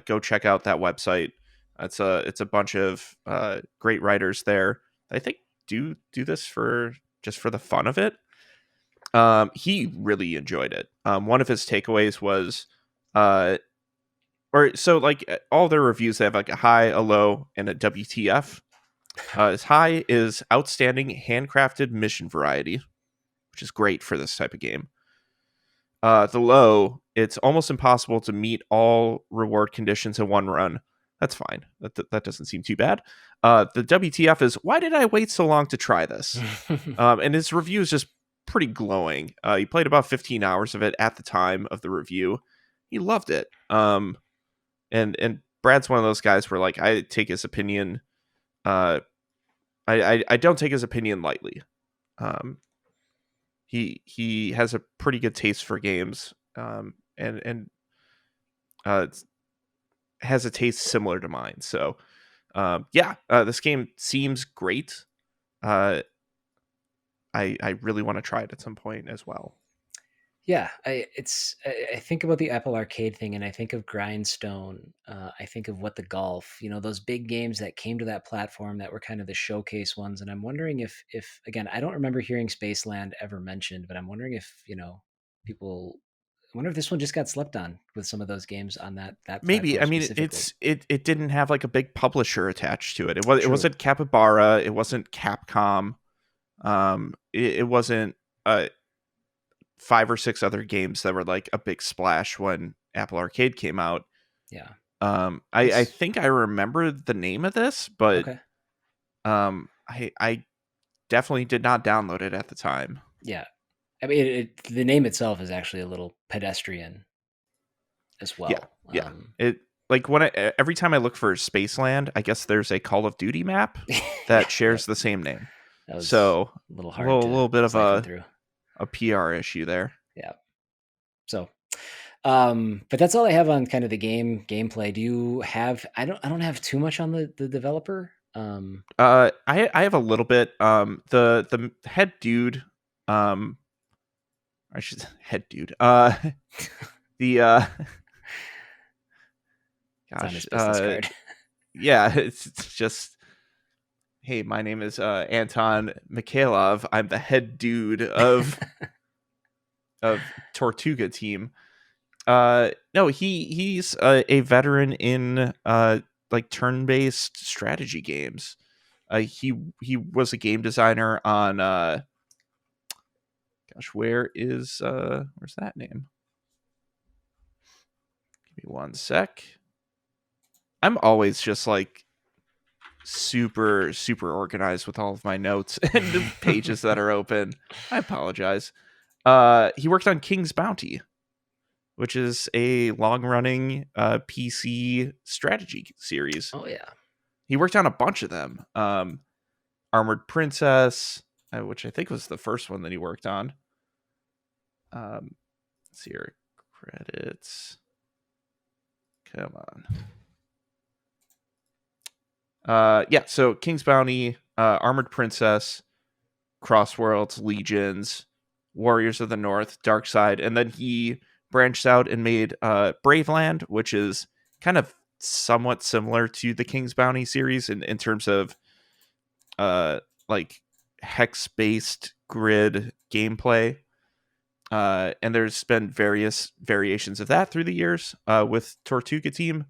S2: Go check out that website. It's a bunch of great writers there. I think do this for the fun of it. He really enjoyed it. One of his takeaways was, all their reviews, they have like a high, a low, and a WTF. His high is outstanding handcrafted mission variety, which is great for this type of game. The low, it's almost impossible to meet all reward conditions in one run. That's fine. That doesn't seem too bad. The WTF is, why did I wait so long to try this? And his review is just pretty glowing. He played about 15 hours of it at the time of the review. He loved it. And Brad's one of those guys where, like, I take his opinion. I don't take his opinion lightly. He has a pretty good taste for games, and has a taste similar to mine. So, this game seems great. I really want to try it at some point as well.
S1: Yeah, I think about the Apple Arcade thing, and I think of Grindstone. I think of What the Golf, those big games that came to that platform that were kind of the showcase ones. And I'm wondering if again, I don't remember hearing Spaceland ever mentioned, but I'm wondering if people. I wonder if this one just got slept on with some of those games on that
S2: Maybe.
S1: platform
S2: I mean,
S1: specifically.
S2: it didn't have like a big publisher attached to it. It
S1: True.
S2: wasn't Capybara. It wasn't Capcom. It wasn't 5 or 6 other games that were like a big splash when Apple Arcade came out.
S1: Yeah.
S2: I think I remember the name of this, but
S1: okay.
S2: I definitely did not download it at the time.
S1: Yeah. I mean, the name itself is actually a little pedestrian as well.
S2: Yeah. It like every time I look for Spaceland, I guess there's a Call of Duty map that shares the same name.
S1: That was
S2: So
S1: a little
S2: a
S1: hard to
S2: little bit of
S1: siphon through.
S2: a PR issue there.
S1: Yeah. So, but that's all I have on kind of the gameplay. Do you have? I don't have too much on the developer.
S2: I have a little bit. The head dude, I should head dude. The
S1: It's on his
S2: gosh,
S1: business card.
S2: yeah, it's just, hey, my name is Anton Mikhailov. I'm the head dude of Tortuga team. No, he's a veteran in like turn-based strategy games. He was a game designer on gosh, where's that name? Give me one sec. I'm always just like super organized with all of my notes and the pages that are open. I apologize. He worked on King's Bounty, which is a long-running PC strategy series.
S1: Oh yeah.
S2: He worked on a bunch of them. Armored Princess, which I think was the first one that he worked on. Let's see here. Credits. Come on. Yeah, so King's Bounty, Armored Princess, Crossworlds, Legions, Warriors of the North, Dark Side, and then he branched out and made Braveland, which is kind of somewhat similar to the King's Bounty series in terms of like hex-based grid gameplay. And there's been various variations of that through the years with Tortuga team.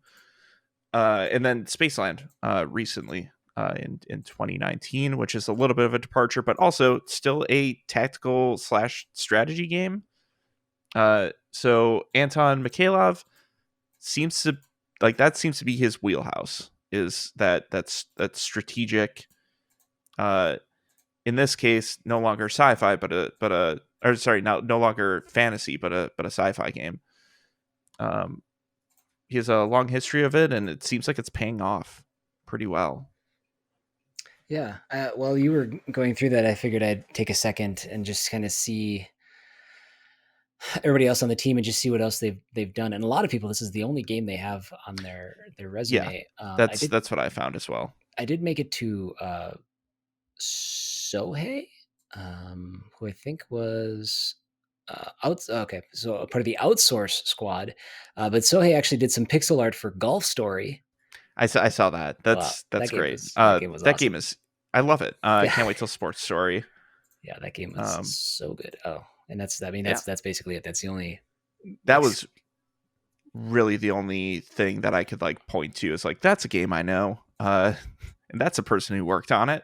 S2: And then Spaceland recently in 2019, which is a little bit of a departure, but also still a tactical / strategy game. So Anton Mikhailov seems to be his wheelhouse, is that's strategic. In this case, no longer sci-fi, no longer fantasy, but a sci-fi game. He has a long history of it, and it seems like it's paying off pretty well.
S1: Yeah. While you were going through that, I figured I'd take a second and just kind of see everybody else on the team and just see what else they've done. And a lot of people, this is the only game they have on their resume.
S2: Yeah, that's what I found as well.
S1: I did make it to Sohei, who I think was so part of the outsource squad. But Sohei actually did some pixel art for Golf Story.
S2: I saw that. That's great. That game was awesome. I love it. I can't wait till Sports Story.
S1: Yeah, that game was so good. Oh, and that's basically it. That's the only.
S2: That was really the only thing that I could like point to is like, that's a game I know, and that's a person who worked on it.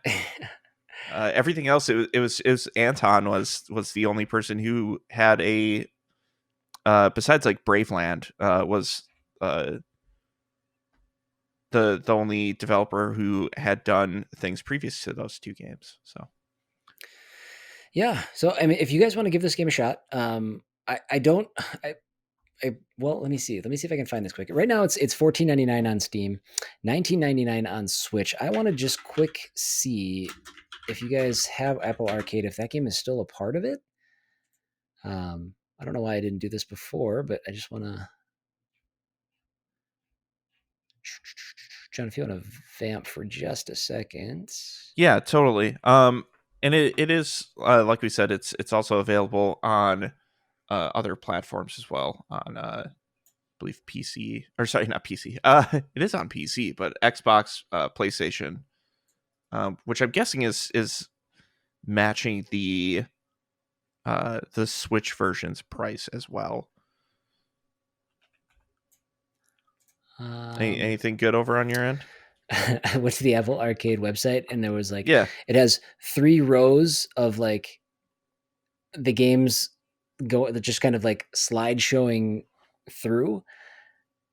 S2: Everything else, it was Anton was the only person who had a besides like Braveland was the only developer who had done things previous to those two games. So
S1: yeah, so I mean, if you guys want to give this game a shot, well, let me see if I can find this quick. Right now, it's $14.99 on Steam, $19.99 on Switch. I want to just quick see if you guys have Apple Arcade, if that game is still a part of it. I don't know why I didn't do this before, but I just want to. John, if you want to vamp for just a second.
S2: Yeah, totally. And it is like we said, it's also available on other platforms as well, on I believe PC, or sorry, not PC. It is on PC, but Xbox, PlayStation, which I'm guessing is matching the Switch version's price as well. Anything good over on your end?
S1: I went to the Apple Arcade website, and there was like, it has 3 rows of like the games just kind of like slide showing through,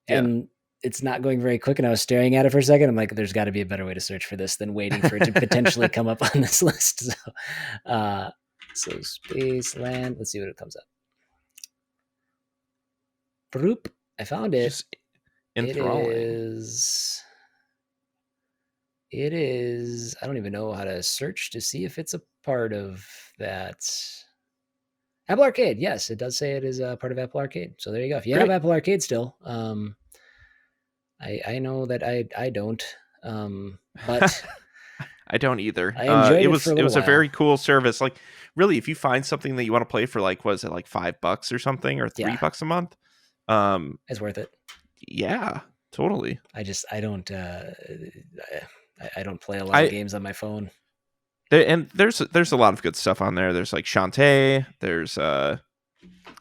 S1: and it's not going very quick. And I was staring at it for a second. I'm like, there's got to be a better way to search for this than waiting for it to potentially come up on this list. So Spaceland, let's see what it comes up. Broop, I found it.
S2: enthralling.
S1: It is. I don't even know how to search to see if it's a part of that. Apple Arcade. Yes, it does say it is a part of Apple Arcade. So there you go. If you have
S2: Great.
S1: Apple Arcade still, I know that I don't, but
S2: I don't either.
S1: I enjoyed
S2: It
S1: it for a little
S2: was a
S1: while.
S2: very cool service. Like, really, if you find something that you want to play for, like, was it like $5 or something, or
S1: Yeah,
S2: $3 a month?
S1: it's worth it.
S2: Yeah, totally.
S1: I don't I don't play a lot of games on my phone.
S2: And there's a lot of good stuff on there. There's like Shantae, there's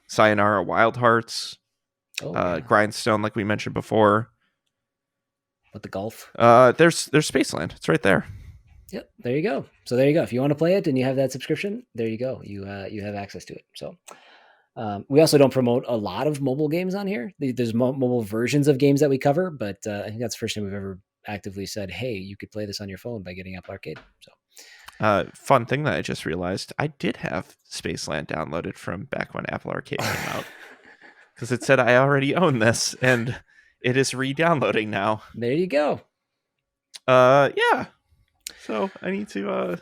S2: Sayonara Wild Hearts, Grindstone, like we mentioned before.
S1: With the golf.
S2: There's Spaceland. It's right there.
S1: Yep, there you go. So there you go. If you want to play it and you have that subscription, there you go. You have access to it. So we also don't promote a lot of mobile games on here. There's mobile versions of games that we cover, but I think that's the first time we've ever actively said, "Hey, you could play this on your phone by getting Apple Arcade." So,
S2: fun thing that I just realized, I did have Spaceland downloaded from back when Apple Arcade came out, because it said I already own this, and it is re-downloading now.
S1: There you go.
S2: Yeah. So I need to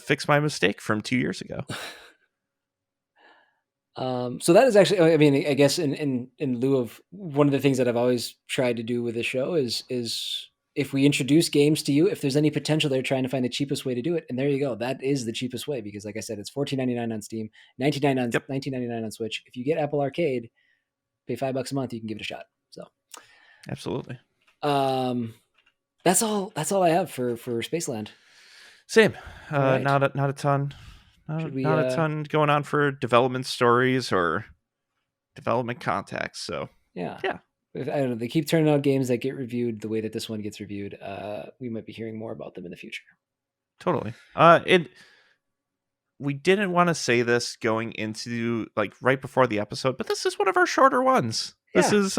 S2: fix my mistake from 2 years ago.
S1: So that is actually, I mean, I guess in lieu of one of the things that I've always tried to do with the show is if we introduce games to you, if there's any potential, they're trying to find the cheapest way to do it. And there you go. That is the cheapest way, because like I said, it's $14.99 on Steam, $19.99 on Switch. If you get Apple Arcade, pay $5 a month, you can give it a shot. So
S2: absolutely.
S1: That's all I have for Spaceland.
S2: Same. Right. Not a ton. Not a ton going on for development stories or development contacts. So
S1: yeah. I don't know. They keep turning out games that get reviewed the way that this one gets reviewed. We might be hearing more about them in the future.
S2: Totally. We didn't want to say this going into like right before the episode, but this is one of our shorter ones. Yeah. This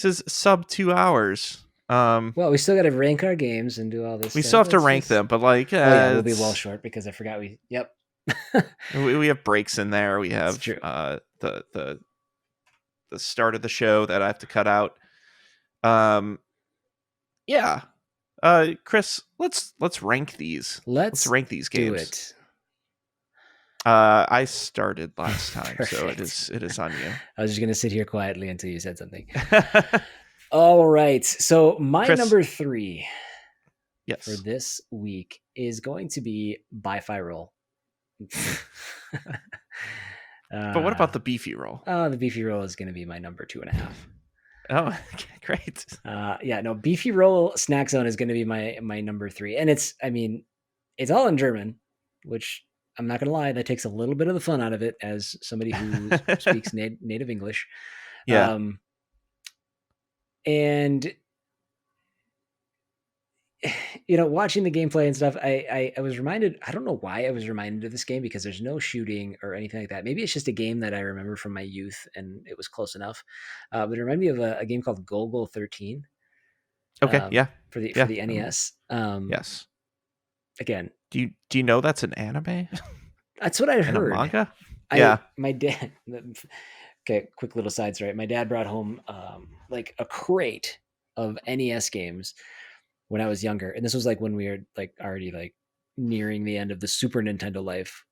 S2: is sub 2 hours.
S1: Well, we still got to rank our games and do all this.
S2: We still have to rank them, but like,
S1: we'll be well short because I forgot we. Yep.
S2: we have breaks in there. We have the start of the show that I have to cut out. Yeah. Chris, let's rank these. Let's rank these games.
S1: Do it.
S2: I started last time, so it is on you.
S1: I was just gonna sit here quietly until you said something. All right. So my Chris, number 3 for this week is going to be BiFi roll.
S2: But what about the BiFi roll?
S1: Oh, the BiFi roll is going to be my number 2.5.
S2: Oh, okay, great.
S1: BiFi roll Snack Zone is going to be my number 3. And it's all in German, which I'm not going to lie, that takes a little bit of the fun out of it as somebody who speaks native English.
S2: Yeah.
S1: And watching the gameplay and stuff, I was reminded, I don't know why I was reminded of this game, because there's no shooting or anything like that. Maybe it's just a game that I remember from my youth and it was close enough. But it reminded me of a game called Golgo 13.
S2: Okay, yeah.
S1: For the NES.
S2: Yes.
S1: Again.
S2: Do you know that's an anime?
S1: That's what I heard.
S2: A manga? Yeah.
S1: My dad... Okay, quick little side story. My dad brought home like a crate of NES games when I was younger, and this was like when we were like already like nearing the end of the Super Nintendo life.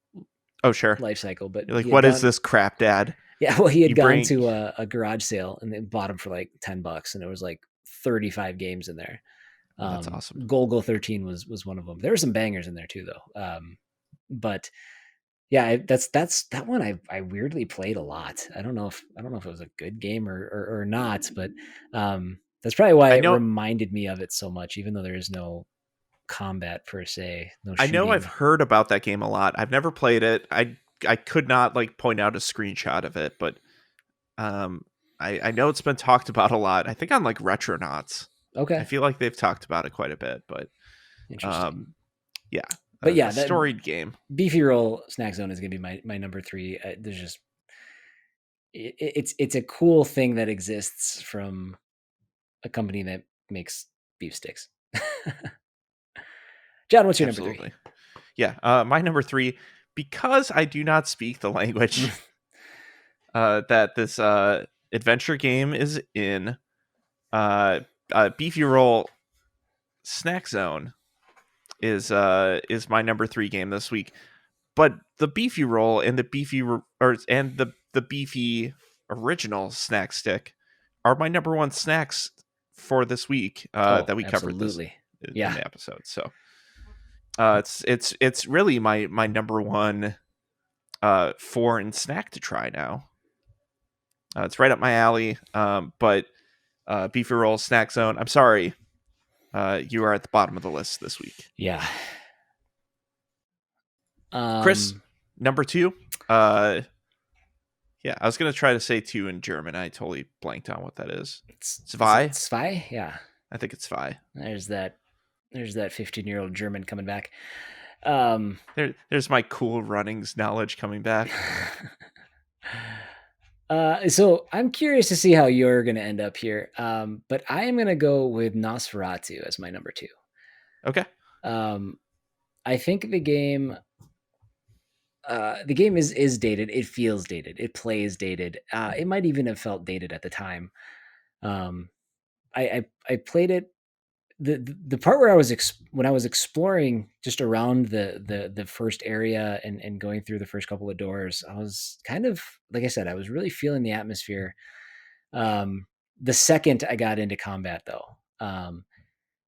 S2: Oh, sure.
S1: Life cycle, but
S2: you're like, what is this crap, Dad?
S1: Yeah, well, he had gone to a garage sale and they bought them for like $10, and there was like 35 games in there.
S2: That's awesome.
S1: Golgo 13 was one of them. There were some bangers in there too, though. But yeah, that's that one I weirdly played a lot. I don't know if it was a good game or not, but that's probably why it reminded me of it so much, even though there is no combat per se. No shooting.
S2: I know I've heard about that game a lot. I've never played it. I could not like point out a screenshot of it, but I know it's been talked about a lot. I think on like Retronauts.
S1: Okay.
S2: I feel like they've talked about it quite a bit, but yeah.
S1: But yeah,
S2: that storied game.
S1: BiFi roll Snack Zone is going to be my number 3. There's just it's a cool thing that exists from a company that makes beef sticks. John, what's your number 3?
S2: Yeah, my number 3, because I do not speak the language that this adventure game is in. Beefy Roll Snack Zone is my number 3 game this week. But the Beefy Roll and the Beefy original snack stick are my number 1 snacks for this week that we covered this
S1: absolutely.
S2: in the episode. So it's really my number 1 foreign snack to try now. It's right up my alley. But Beefy Roll Snack Zone, I'm sorry, you are at the bottom of the list this week.
S1: Yeah.
S2: Chris, number 2. Yeah, I was gonna try to say 2 in German. I totally blanked on what that is. Zwei?
S1: Zwei? Yeah.
S2: I think it's Zwei.
S1: There's that 15-year-old German coming back.
S2: There's my cool runnings knowledge coming back.
S1: So I'm curious to see how you're going to end up here. But I am going to go with Nosferatu as my number 2.
S2: Okay.
S1: I think the game is dated. It feels dated. It plays dated. It might even have felt dated at the time. I played it. The part where when I was exploring just around the first area and going through the first couple of doors, I was kind of, like I said, I was really feeling the atmosphere. The second I got into combat, though,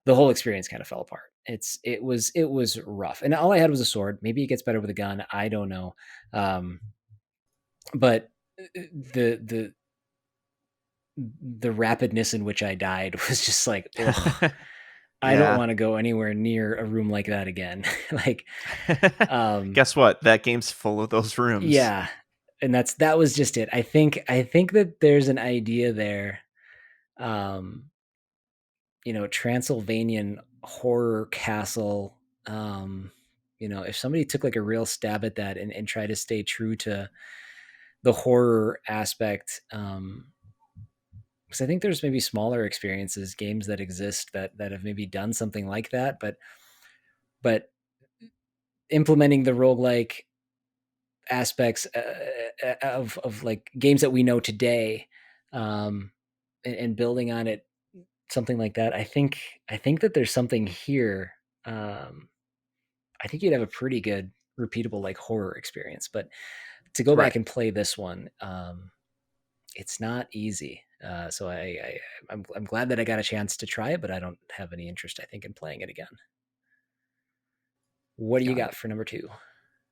S1: the whole experience kind of fell apart. It was rough, and all I had was a sword. Maybe it gets better with a gun. I don't know, but the rapidness in which I died was just like, I don't want to go anywhere near a room like that again. Like,
S2: guess what? That game's full of those rooms.
S1: Yeah, and that was just it. I think that there's an idea there. Transylvanian horror castle. If somebody took like a real stab at that and try to stay true to the horror aspect, because I think there's maybe smaller experiences, games that exist that have maybe done something like that, but implementing the roguelike aspects of like games that we know today, and building on it, something like that. I think that there's something here. I think you'd have a pretty good repeatable like horror experience, but to go back and play this one, it's not easy. So I'm glad that I got a chance to try it, but I don't have any interest, I think, in playing it again. What do you got for number 2?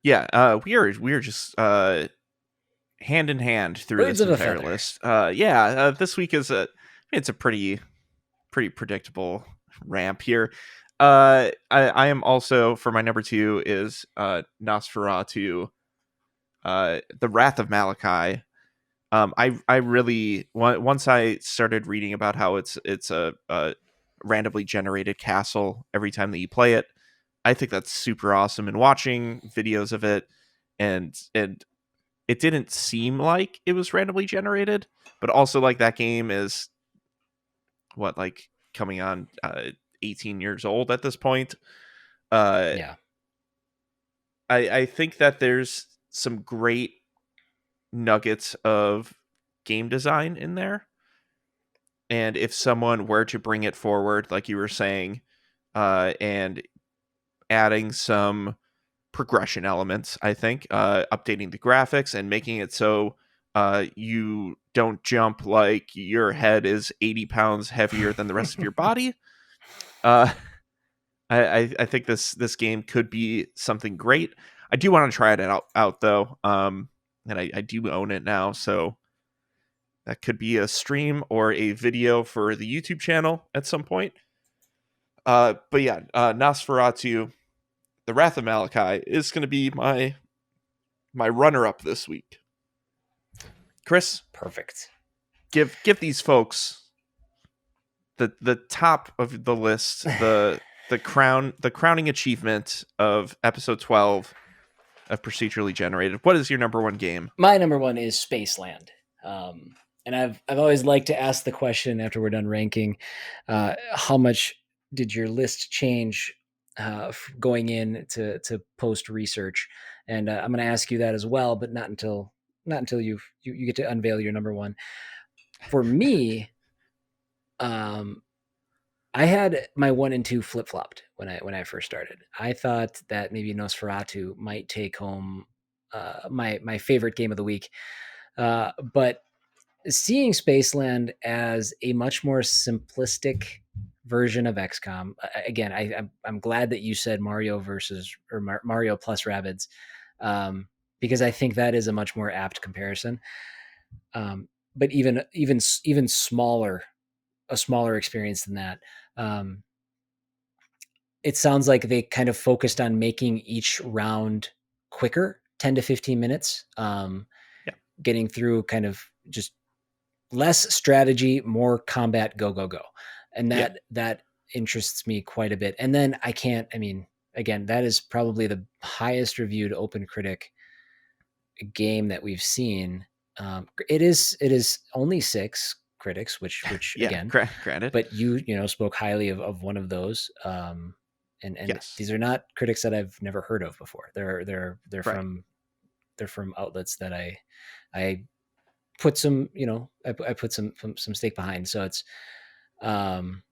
S2: Yeah, we are just hand in hand through this entire list. This week is it's a pretty predictable ramp here. I am also, for my number 2 is Nosferatu, The Wrath of Malachi. I really, once I started reading about how it's a randomly generated castle every time that you play it, I think that's super awesome. And watching videos of it, and it didn't seem like it was randomly generated, but also like that game is like coming on 18 years old at this point. I think that there's some great nuggets of game design in there, and if someone were to bring it forward, like you were saying, and adding some progression elements, I think updating the graphics and making it so you don't jump like your head is 80 pounds heavier than the rest of your body. I think this game could be something great. I do want to try it out though, and I do own it now, so that could be a stream or a video for the YouTube channel at some point. But yeah, Nosferatu, The Wrath of Malachi is going to be my runner-up this week. Chris,
S1: perfect.
S2: Give these folks the top of the list, the crowning achievement of episode 12 of Procedurally Generated. What is your number 1 game?
S1: My number 1 is Spaceland. And I've always liked to ask the question after we're done ranking, how much did your list change going in to post research? And I'm going to ask you that as well, but not until you get to unveil your number 1. for me, I had my 1 and 2 flip flopped when I first started. I thought that maybe Nosferatu might take home my favorite game of the week, but seeing Spaceland as a much more simplistic version of XCOM. Again, I'm glad that you said Mario versus or Mario plus Rabbids, because I think that is a much more apt comparison. But even smaller, a smaller experience than that. It sounds like they kind of focused on making each round quicker, 10 to 15 minutes, getting through kind of just less strategy, more combat, go, go, go. And that interests me quite a bit. And then again, that is probably the highest reviewed open critic game that we've seen. It is only 6 critics, which again,
S2: granted,
S1: but you spoke highly of one of those. And
S2: yes.
S1: These are not critics that I've never heard of before. They're
S2: right.
S1: from outlets that I put some, I put some stake behind. So it's, it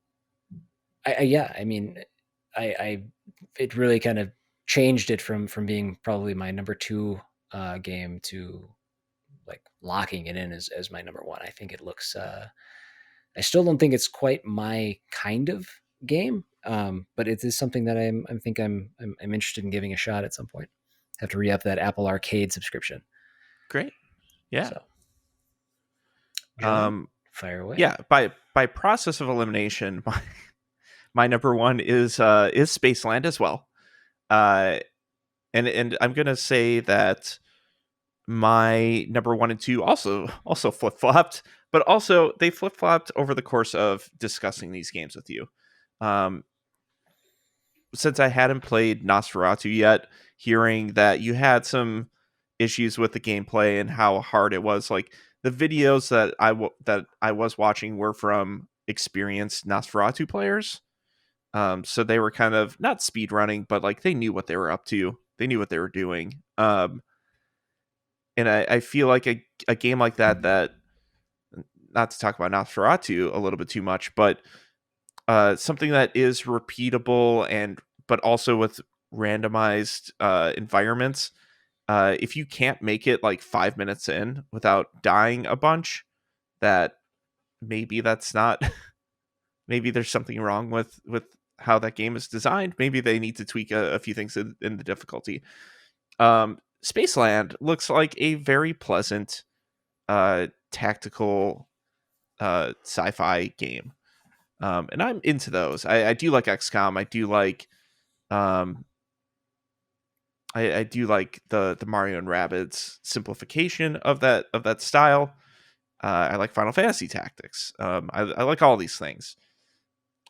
S1: really kind of changed it from being probably my number 2 game to like locking it in as my number 1. I think it looks, I still don't think it's quite my kind of game, but it is something that I'm interested in giving a shot at some point. Have to re-up that Apple Arcade subscription.
S2: Great, yeah.
S1: So, John, fire away.
S2: Yeah, by process of elimination, my number 1 is Spaceland as well. And I'm gonna say that my number 1 and 2 also flip flopped, but also they flip flopped over the course of discussing these games with you. Since I hadn't played Nosferatu yet, hearing that you had some issues with the gameplay and how hard it was, like the videos that I was watching were from experienced Nosferatu players. So they were kind of not speed running, but like they knew what they were up to. They knew what they were doing. And I feel like a game like that, not to talk about Nosferatu a little bit too much, but something that is repeatable but also with randomized environments. If you can't make it like 5 minutes in without dying a bunch, that maybe that's not. Maybe there's something wrong with how that game is designed. Maybe they need to tweak a few things in the difficulty. Spaceland looks like a very pleasant tactical sci-fi game. And I'm into those. I do like XCOM. I do like I do like the Mario and Rabbids simplification of that style. I like Final Fantasy Tactics. I like all these things.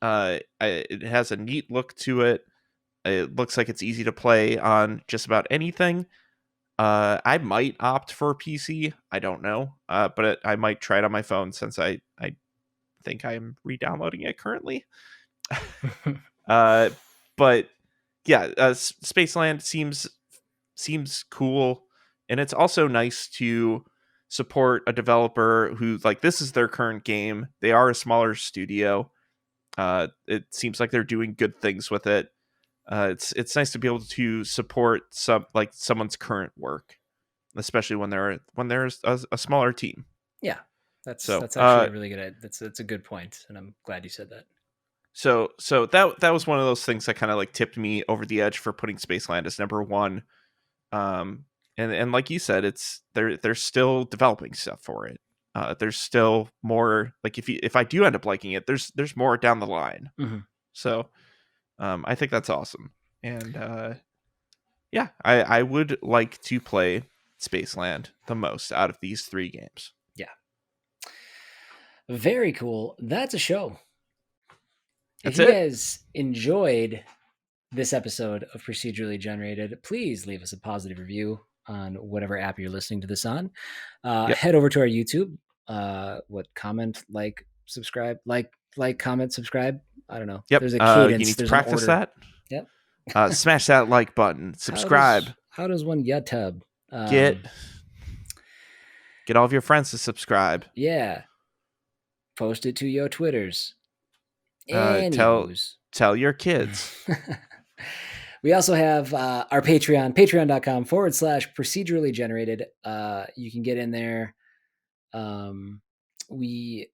S2: It has a neat look to it. It looks like it's easy to play on just about anything. I might opt for PC. I don't know. But I might try it on my phone since I think I'm re-downloading it currently. But yeah, Spaceland seems cool, and it's also nice to support a developer who, like, this is their current game. They are a smaller studio. It seems like they're doing good things with it. It's nice to be able to support someone's current work, especially when there's a smaller team.
S1: Yeah, that's actually really good. That's a good point, and I'm glad you said that.
S2: So that was one of those things that kind of like tipped me over the edge for putting Spaceland as number 1. And like you said, they're still developing stuff for it. There's still more. Like if I do end up liking it, there's more down the line.
S1: Mm-hmm.
S2: So I think that's awesome. And yeah, I would like to play Spaceland the most out of these 3 games.
S1: Yeah. Very cool. That's a show. If you guys enjoyed this episode of Procedurally Generated, please leave us a positive review on whatever app you're listening to this on. Head over to our YouTube. Comment, like, subscribe, comment, subscribe. I don't know.
S2: Yep.
S1: There's a cadence.
S2: You need to
S1: There's
S2: practice that.
S1: Yep.
S2: Smash that like button. Subscribe.
S1: How does one YouTube?
S2: Get all of your friends to subscribe.
S1: Yeah. Post it to your Twitters.
S2: Tell
S1: Anywho's.
S2: your kids.
S1: We also have our Patreon, patreon.com/procedurally generated. You can get in there. We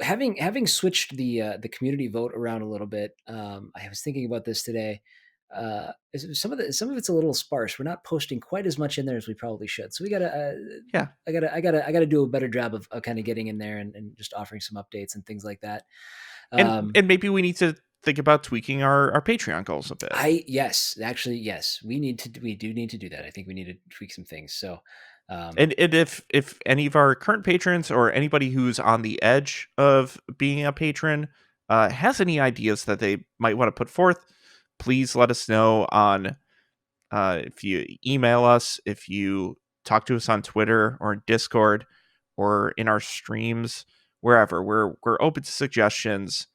S1: having switched the community vote around a little bit. I was thinking about this today. Some of it's a little sparse. We're not posting quite as much in there as we probably should. So we gotta I gotta do a better job of kind of getting in there and just offering some updates and things like that.
S2: And maybe we need to think about tweaking our Patreon goals a bit.
S1: Yes, we do need to do that. I think we need to tweak some things. So
S2: and if any of our current patrons or anybody who's on the edge of being a patron has any ideas that they might want to put forth, please let us know on if you email us, if you talk to us on Twitter or in Discord or in our streams, wherever. We're open to suggestions.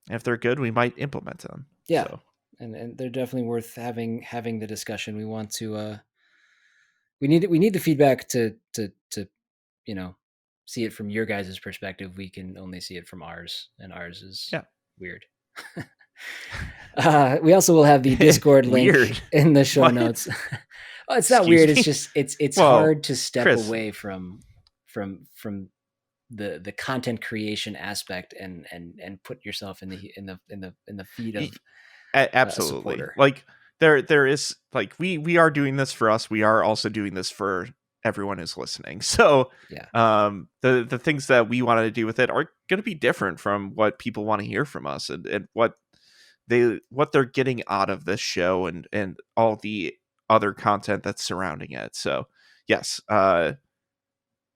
S2: If they're good, we might implement them.
S1: Yeah.
S2: So.
S1: And they're definitely worth having the discussion. We want to we need the feedback to see it from your guys' perspective. We can only see it from ours, and ours is weird. We also will have the Discord link in the show notes. Well, it's not weird. It's just it's hard to step away from the content creation aspect and put yourself in the feed of
S2: absolutely. Like there is like we are doing this for us. We are also doing this for everyone who's listening. So the things that we wanted to do with it are going to be different from what people want to hear from us and what they're getting out of this show and all the other content that's surrounding it. So yes,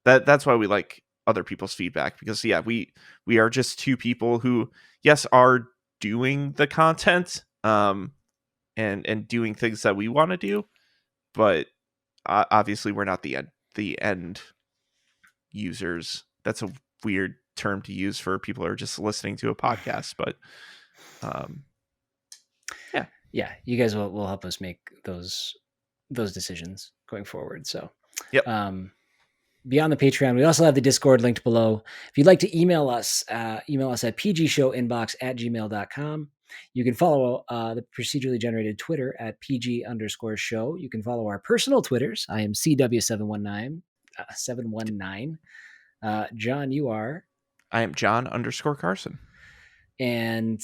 S2: that's why we like other people's feedback, because we are just two people who are doing the content and doing things that we want to do, but obviously we're not the end users. That's a weird term to use for people who are just listening to a podcast, but
S1: you guys will help us make those decisions going forward. So beyond the Patreon, we also have the Discord linked below. If you'd like to email us at pgshowinbox@gmail.com. You can follow the Procedurally Generated Twitter at PG_show. You can follow our personal Twitters. I am CW719. John, you are?
S2: I am John_Carson.
S1: And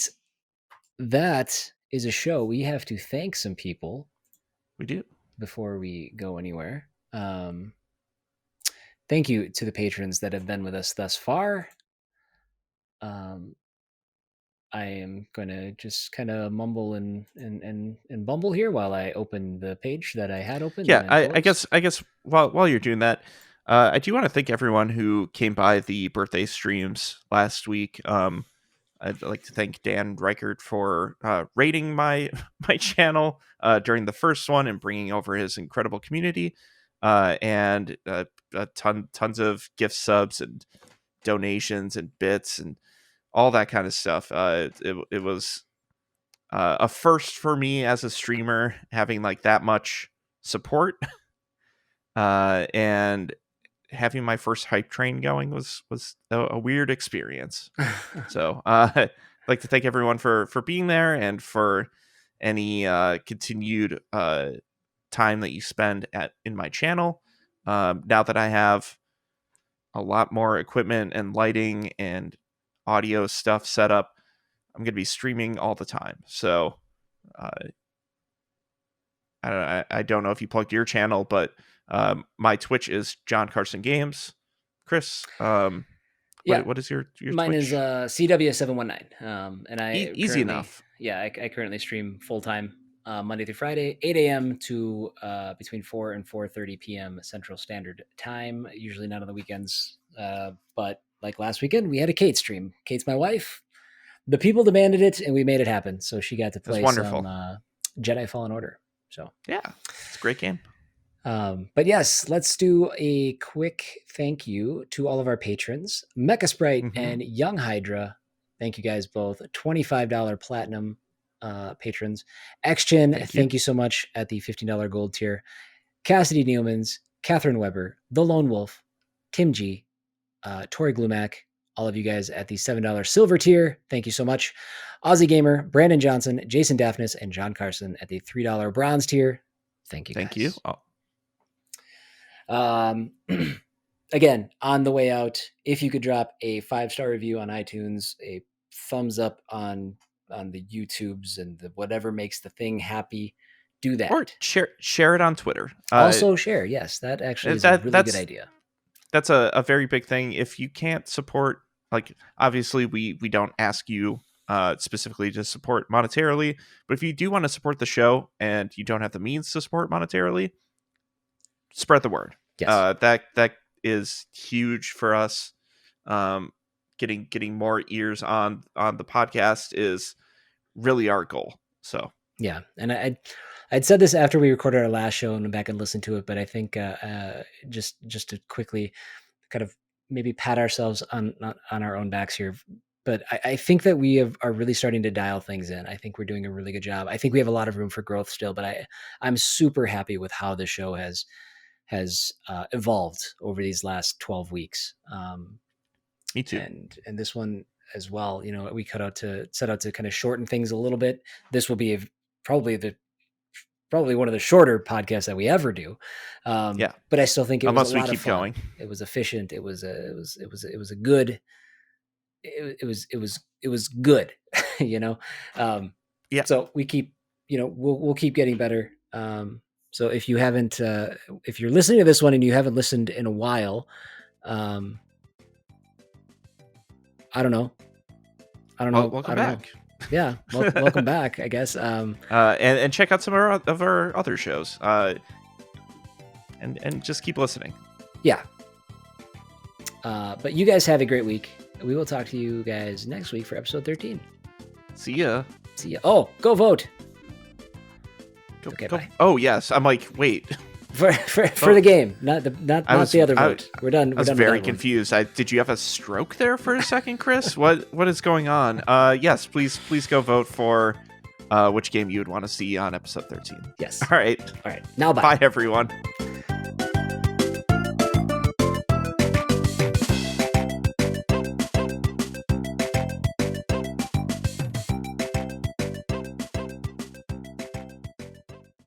S1: that is a show. We have to thank some people.
S2: We do.
S1: Before we go anywhere. Thank you to the patrons that have been with us thus far. I am going to just kind of mumble and bumble here while I open the page that I had open.
S2: Yeah, I guess while you're doing that, I do want to thank everyone who came by the birthday streams last week. I'd like to thank Dan Reichert for rating my channel during the first one and bringing over his incredible community, and tons of gift subs and donations and bits and all that kind of stuff. It was a first for me as a streamer, having like that much support, and having my first hype train going was a weird experience. So I'd like to thank everyone for being there and for any continued time that you spend in my channel. Now that I have a lot more equipment and lighting and audio stuff set up, I'm going to be streaming all the time. So I don't know if you plugged your channel, but my Twitch is John Carson Games. Chris, what is your
S1: mine
S2: Twitch?
S1: Is CW719, and I
S2: easy enough.
S1: I currently stream full time Monday through Friday, 8 a.m. to between 4 and 4:30 p.m. Central Standard Time. Usually not on the weekends, but like last weekend we had a Kate stream. Kate's my wife. The people demanded it, and we made it happen. So she got to play some Jedi Fallen Order. So
S2: yeah, it's a great game.
S1: But yes, let's do a quick thank you to all of our patrons, Mecha Sprite and Young Hydra. Thank you guys both. $25 platinum patrons. XChin, thank you so much at the $15 gold tier. Cassidy Neumans, Catherine Weber, The Lone Wolf, Tim G, Tori Glumac, all of you guys at the $7 silver tier, thank you so much. Aussie Gamer, Brandon Johnson, Jason Daphnis, and John Carson at the $3 bronze tier. Thank you guys.
S2: Thank you.
S1: Again, on the way out, if you could drop a 5-star review on iTunes, a thumbs up on the YouTubes and the whatever makes the thing happy, do that.
S2: Or share it on Twitter.
S1: Also share. Yes, that actually is a really good idea.
S2: That's a very big thing. If you can't support, like, obviously we don't ask you specifically to support monetarily, but if you do want to support the show and you don't have the means to support monetarily, spread the word.
S1: Yes.
S2: That is huge for us. Getting more ears on the podcast is really our goal. So
S1: yeah, and I'd said this after we recorded our last show and went back and listened to it, but I think just to quickly kind of maybe pat ourselves on our own backs here. But I think that we are really starting to dial things in. I think we're doing a really good job. I think we have a lot of room for growth still, but I'm super happy with how the show has evolved over these last 12 weeks.
S2: Me too.
S1: And this one as well, we set out to kind of shorten things a little bit. This will be probably one of the shorter podcasts that we ever do.
S2: Yeah.
S1: But I still think it was a lot
S2: we keep
S1: of fun.
S2: Going.
S1: It was efficient. It was a good, it was good,
S2: Yeah.
S1: So we keep, we'll keep getting better. So if you haven't, if you're listening to this one and you haven't listened in a while, I don't know.
S2: Welcome back.
S1: Yeah. Welcome back, I guess.
S2: And check out some of our other shows. And just keep listening.
S1: Yeah. But you guys have a great week. We will talk to you guys next week for episode 13.
S2: See ya.
S1: Oh, go vote. Okay,
S2: go.
S1: bye.
S2: Oh yes, I'm like, wait.
S1: For the game, not the other vote. We're done.
S2: I was very confused. Did you have a stroke there for a second, Chris? What is going on? Yes, please go vote for which game you would want to see on episode 13.
S1: Yes.
S2: All right.
S1: Now bye.
S2: Bye everyone.